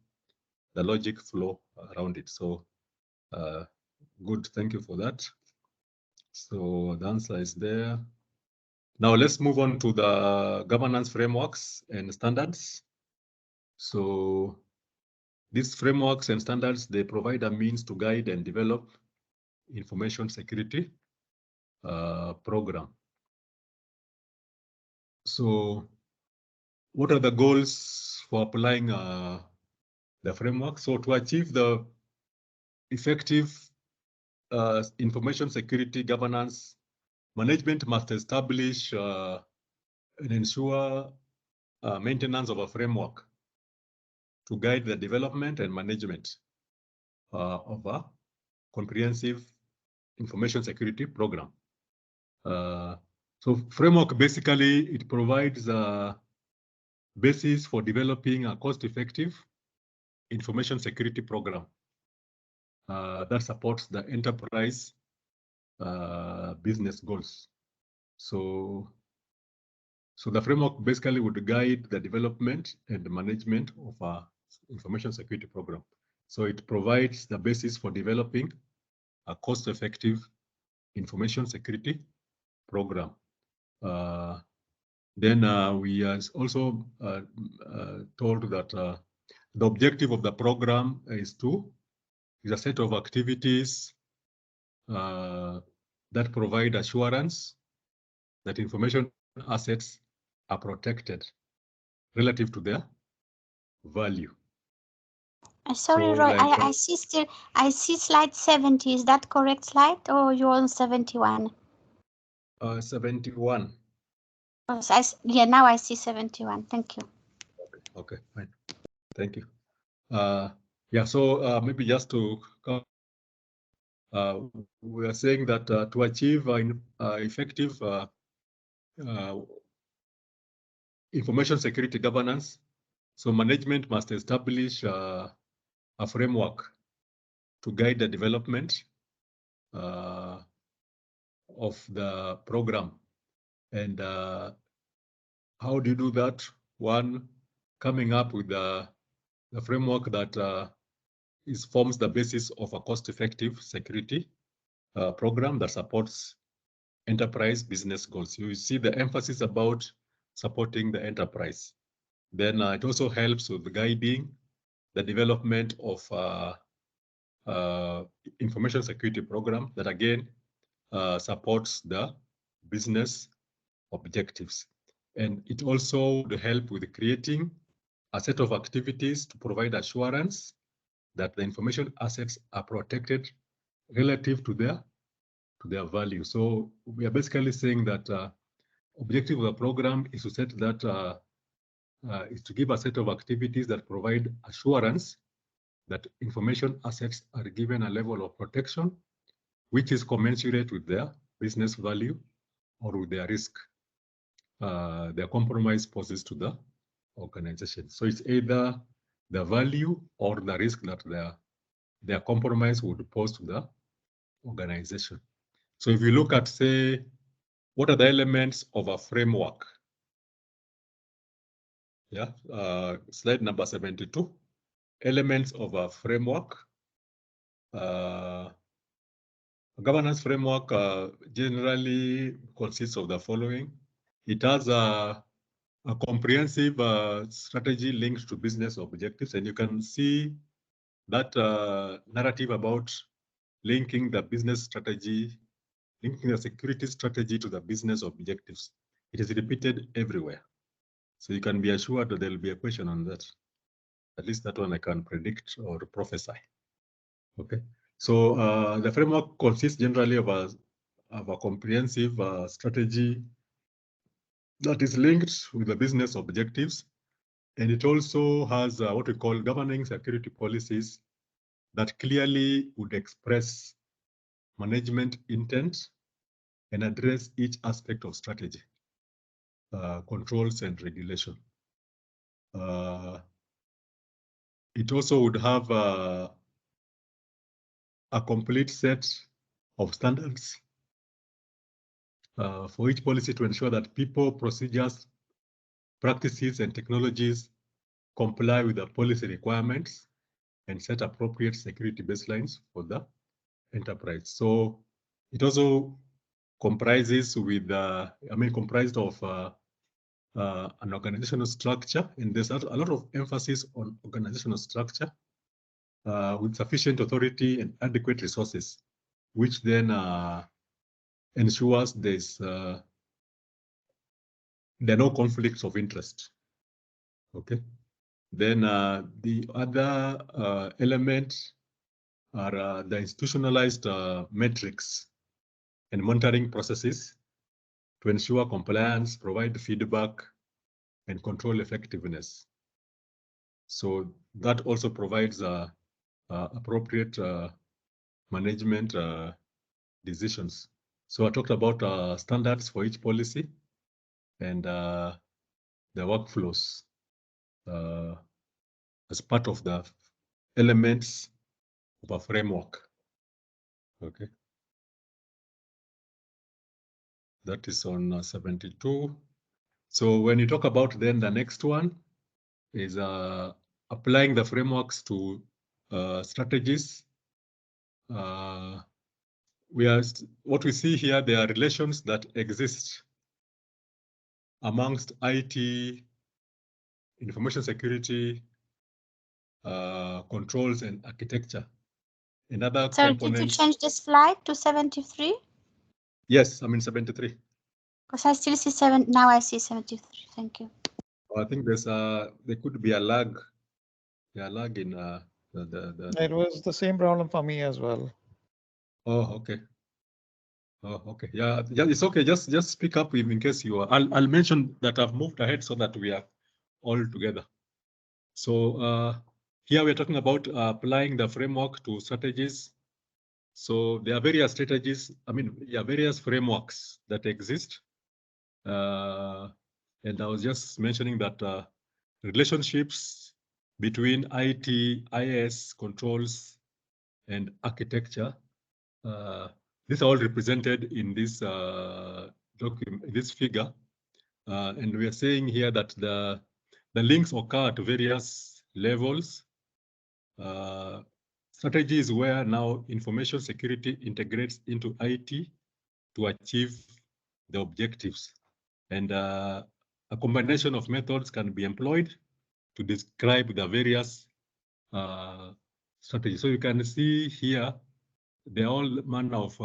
Speaker 1: the logic flow around it. So good, thank you for that. So the answer is there. Now let's move on to the governance frameworks and standards. So these frameworks and standards, they provide a means to guide and develop information security program. So what are the goals for applying the framework? So to achieve the effective information security governance, management must establish and ensure maintenance of a framework to guide the development and management of a comprehensive information security program. So framework, basically, it provides a basis for developing a cost-effective information security program that supports the enterprise business goals. So the framework basically would guide the development and the management of our information security program. So it provides the basis for developing a cost-effective information security program. Then we are also told that the objective of the program is a set of activities that provide assurance that information assets are protected relative to their value.
Speaker 2: Sorry,
Speaker 1: So,
Speaker 2: Roy,
Speaker 1: like,
Speaker 2: I see slide 70. Is that correct slide, or you're on 71?
Speaker 1: 71.
Speaker 2: Oh, yeah, now I see 71. Thank you.
Speaker 1: Okay, fine. Thank you. Yeah, so maybe just to we are saying that to achieve effective information security governance, so management must establish a framework to guide the development of the program. And how do you do that? One, coming up with the framework that forms the basis of a cost-effective security program that supports enterprise business goals. You see the emphasis about supporting the enterprise. Then it also helps with guiding the development of information security program that again supports the business objectives. And it also would help with creating a set of activities to provide assurance that the information assets are protected relative to their value. So we are basically saying that objective of the program is to set that is to give a set of activities that provide assurance that information assets are given a level of protection which is commensurate with their business value or with their risk, their compromise poses to the organization. So it's either the value or the risk that their compromise would pose to the organization. So if you look at, say, what are the elements of a framework? Yeah, slide number 72. Elements of a framework. A governance framework generally consists of the following. It has a comprehensive strategy linked to business objectives, and you can see that narrative about linking the business strategy, linking the security strategy to the business objectives. It is repeated everywhere. So you can be assured that there will be a question on that. At least that one I can predict or prophesy. Okay. So the framework consists generally of a comprehensive strategy that is linked with the business objectives. And it also has what we call governing security policies that clearly would express management intent and address each aspect of strategy, controls and regulation. It also would have a complete set of standards for each policy to ensure that people, procedures, practices, and technologies comply with the policy requirements and set appropriate security baselines for the enterprise. So it also comprises with, comprised of an organizational structure, and there's a lot of emphasis on organizational structure with sufficient authority and adequate resources, which then ensures there are no conflicts of interest. Okay. Then the other element are the institutionalized metrics and monitoring processes to ensure compliance, provide feedback, and control effectiveness. So that also provides appropriate management decisions. So I talked about standards for each policy and the workflows as part of the elements of a framework. Okay. That is on 72. So when you talk about then the next one is applying the frameworks to strategies. What we see here, there are relations that exist amongst IT, information security, controls, and architecture. Another
Speaker 2: Sorry,
Speaker 1: component.
Speaker 2: did you change the slide to 73?
Speaker 1: Yes, I'm in 73.
Speaker 2: Because I still see 7. Now I see 73. Thank you.
Speaker 1: I think there could be a lag. Yeah, lag in
Speaker 4: It was the same problem for me as well.
Speaker 1: Oh, okay. Oh, okay. Yeah, it's okay. Just speak up in case you are. I'll mention that I've moved ahead so that we are all together. So here we're talking about applying the framework to strategies. So there are various strategies. Various frameworks that exist. And I was just mentioning that relationships between IT, IS, controls, and architecture. These are all represented in this document, this figure, and we are saying here that the links occur at various levels. Strategy is where now information security integrates into IT to achieve the objectives, and a combination of methods can be employed to describe the various strategies. So you can see here they're all manner of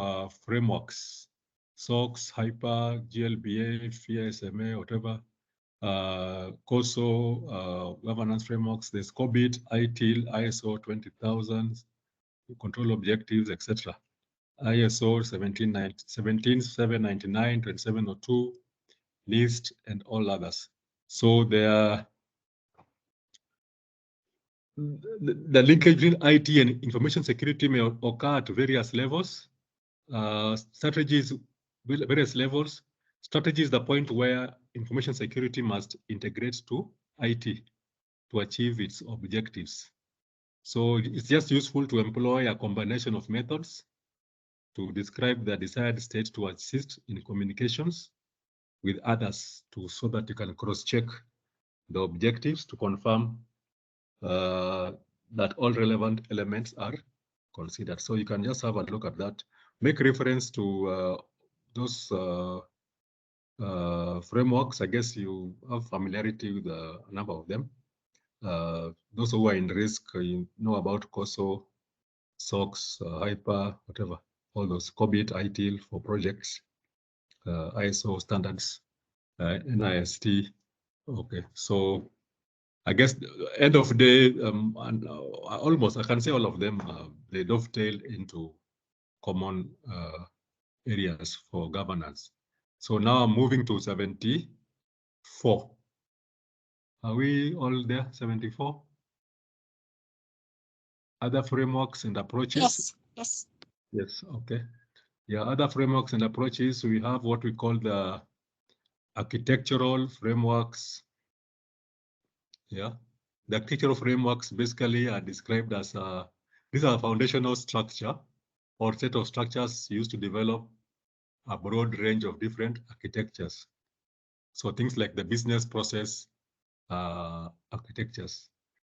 Speaker 1: frameworks, SOX, Hyper, GLBA, FIA-SMA, whatever, COSO, governance frameworks, there's COBIT, ITIL, ISO 20000, control objectives, etc. ISO 17799, 2702, NIST, and all others. So there the linkage between IT and information security may occur at various levels. Strategies, various levels. Strategy is the point where information security must integrate to IT to achieve its objectives. So it's just useful to employ a combination of methods to describe the desired state to assist in communications with others so that you can cross-check the objectives to confirm that all relevant elements are considered. So you can just have a look at that. Make reference to those frameworks. I guess you have familiarity with a number of them. Those who are in risk, you know about COSO, SOX, Hyper, whatever, all those, COBIT, ITIL for projects, ISO standards, NIST. Okay, so I guess end of the day, and almost I can say all of them, they dovetail into common areas for governance. So now I'm moving to 74. Are we all there? 74? Other frameworks and approaches?
Speaker 2: Yes, yes.
Speaker 1: Yes, okay. Yeah, other frameworks and approaches, we have what we call the architectural frameworks. Yeah, the architectural frameworks basically are described as these are a foundational structure or set of structures used to develop a broad range of different architectures. So things like the business process architectures.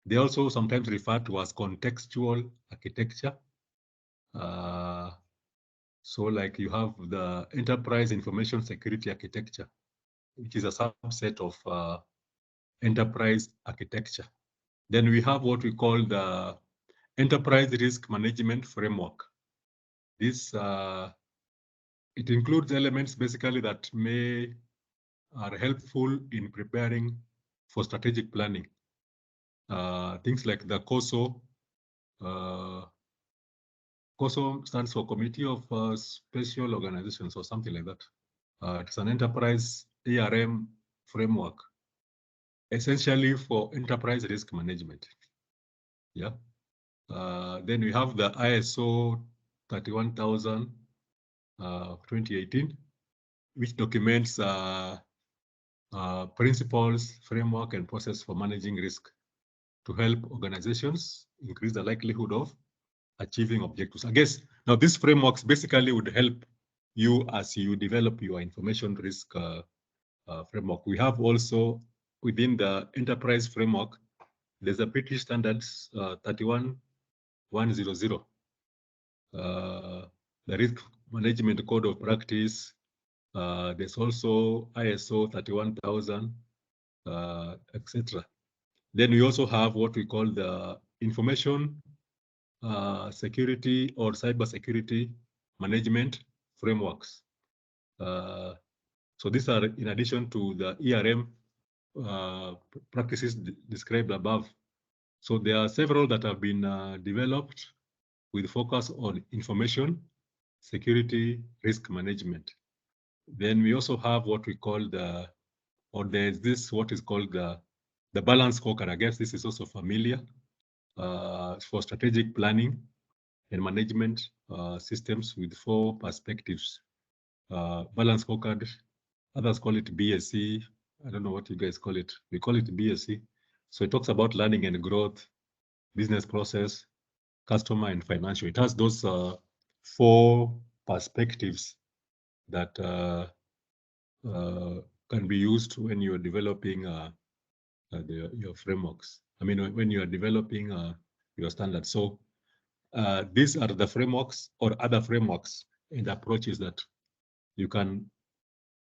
Speaker 1: They also sometimes referred to as contextual architecture. So like you have the enterprise information security architecture, which is a subset of enterprise architecture. Then we have what we call the enterprise risk management framework. This it includes elements basically that are helpful in preparing for strategic planning. Things like the COSO COSO stands for Committee of Special Organizations or something like that. It's an enterprise ARM framework, essentially for enterprise risk management. Yeah. Then we have the ISO 31000 2018, which documents principles, framework, and process for managing risk to help organizations increase the likelihood of achieving objectives. I guess now these frameworks basically would help you as you develop your information risk framework. We have also within the enterprise framework, there's a British standards 31100, the risk management code of practice. There's also ISO 31000, etc. Then we also have what we call the information security or cyber security management frameworks. So these are in addition to the ERM practices described above. So there are several that have been developed with focus on information security risk management. Then we also have what we call there's this what is called the balance scorecard. I guess this is also familiar for strategic planning and management systems with 4 perspectives. Balance scorecard, others call it BSC. I don't know what you guys call it. We call it BSC. So it talks about learning and growth, business process, customer, and financial. It has those 4 perspectives that can be used when you're developing your frameworks. I mean, when you are developing your standards. So these are the frameworks or other frameworks and approaches that you can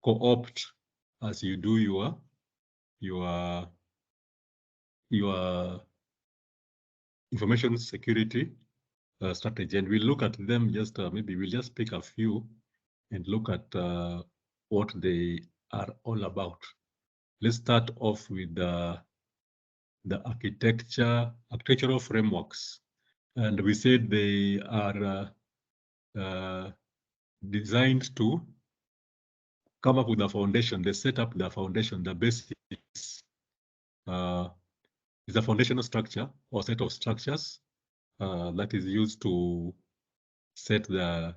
Speaker 1: co-opt as you do your information security strategy. And we'll look at them just maybe we'll just pick a few and look at what they are all about. Let's start off with the architectural frameworks. And we said they are designed to come up with a foundation. They set up the foundation, the basics. Is a foundational structure or set of structures that is used to set the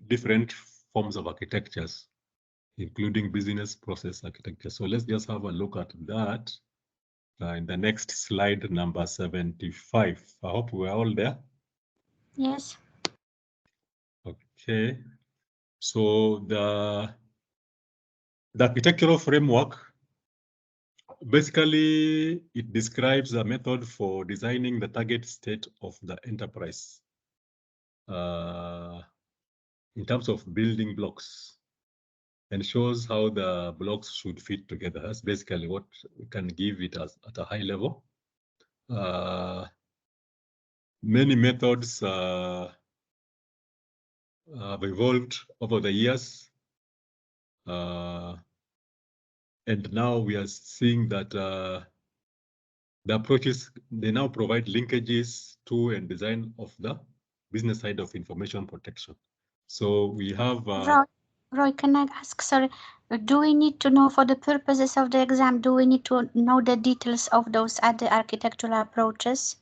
Speaker 1: different forms of architectures, including business process architecture. So let's just have a look at that in the next slide, number 75. I hope we're all there.
Speaker 2: Yes.
Speaker 1: Okay. So the architectural framework, basically, it describes a method for designing the target state of the enterprise in terms of building blocks and shows how the blocks should fit together. That's basically what we can give it as at a high level. Many methods have evolved over the years. And now we are seeing that the approaches, they now provide linkages to and design of the business side of information protection. So we have...
Speaker 2: Roy, can I ask, sorry, do we need to know for the purposes of the exam, do we need to know the details of those other architectural approaches?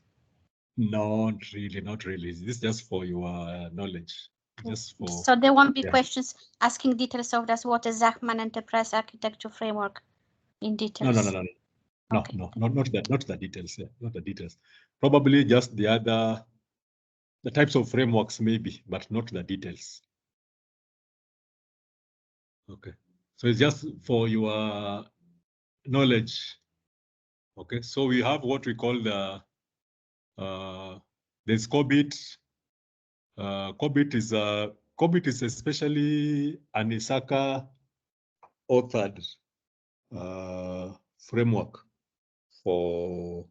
Speaker 1: Not really, not really. This is just for your knowledge. Just for,
Speaker 2: so there won't be questions asking details of this. What is Zachman Enterprise Architecture Framework in details?
Speaker 1: No.
Speaker 2: Okay.
Speaker 1: No, not the details. Yeah, not the details. Probably just the types of frameworks maybe, but not the details. Okay. So it's just for your knowledge. Okay. So we have what we call there's COBIT. COBIT is especially an ISACA authored framework for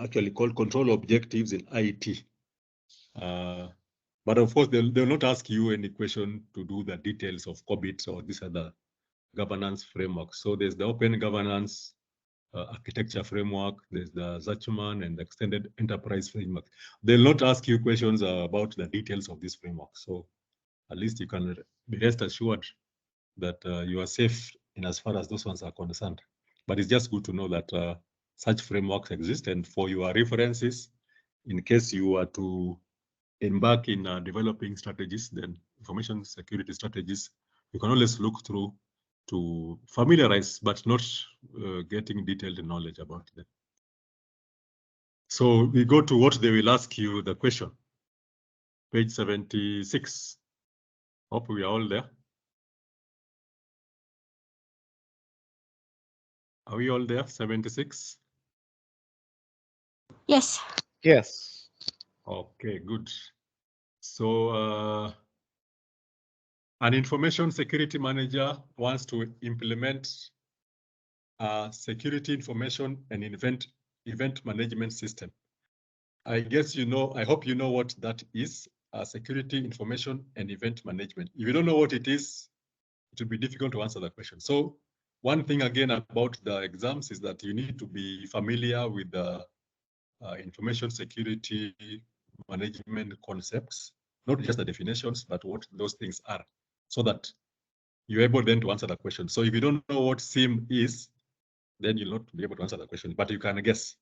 Speaker 1: actually called control objectives in IT. But of course, they'll not ask you any question to do the details of COBIT or these other governance frameworks. So there's the open governance architecture framework, there's the Zachman and the extended enterprise framework. They'll not ask you questions about the details of this framework. So at least you can be rest assured that you are safe in as far as those ones are concerned. But it's just good to know that such frameworks exist, and for your references, in case you are to embark in developing strategies, then information security strategies, you can always look through to familiarize, but not getting detailed knowledge about them. So we go to what they will ask you, the question. Page 76. Hope we are all there. Are we all there? 76?
Speaker 2: Yes.
Speaker 4: Yes.
Speaker 1: Okay, good. So an information security manager wants to implement a security information and event management system. I guess you know, I hope you know what that is, security information and event management. If you don't know what it is, it will be difficult to answer the question. So one thing again about the exams is that you need to be familiar with the information security management concepts, not just the definitions, but what those things are, so that you're able then to answer the question. So if you don't know what SIM is, then you'll not be able to answer the question, but you can guess.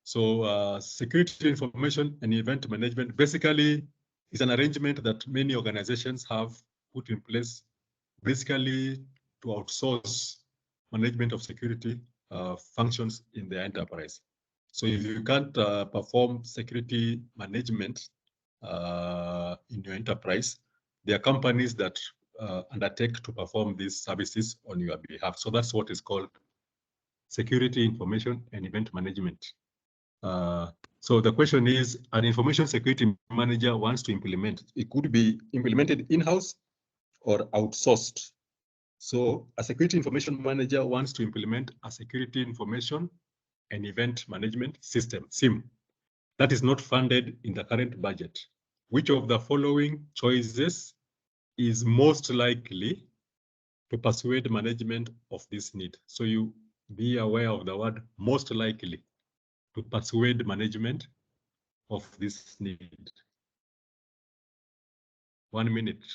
Speaker 1: So security information and event management basically is an arrangement that many organizations have put in place, basically to outsource management of security functions in the enterprise. So if you can't perform security management in your enterprise, there are companies that undertake to perform these services on your behalf. So that's what is called security information and event management. So the question is, an information security manager wants to implement, it could be implemented in-house or outsourced. So a security information manager wants to implement a security information and event management system, SIM, that is not funded in the current budget. Which of the following choices is most likely to persuade management of this need? So you be aware of the word most likely to persuade management of this need. 1 minute.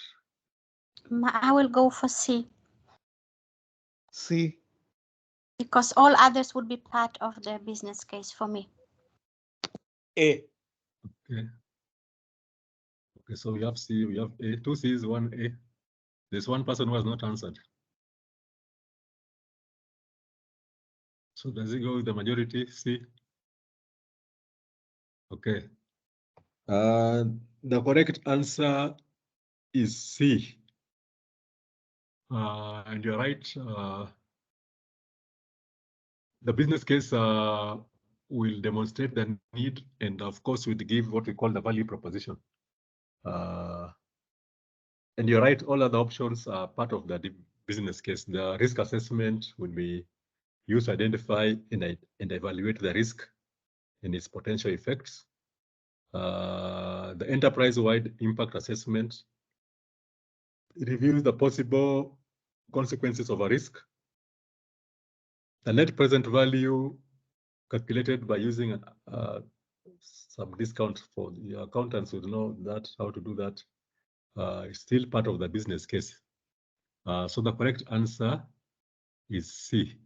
Speaker 2: I will go for C.
Speaker 4: C.
Speaker 2: Because all others would be part of the business case for me.
Speaker 5: A.
Speaker 1: Okay. Okay, so we have C, we have A, 2 C's, 1 A. There's one person who has not answered. So does it go with the majority, C? Okay. The correct answer is C. And you're right. The business case will demonstrate the need, and of course, will give what we call the value proposition. And you're right, all other options are part of the business case. The risk assessment will be used to identify and evaluate the risk and its potential effects. The enterprise-wide impact assessment reviews the possible consequences of a risk. The net present value calculated by using some discount, for the accountants would know that, how to do that, is still part of the business case. So the correct answer is C.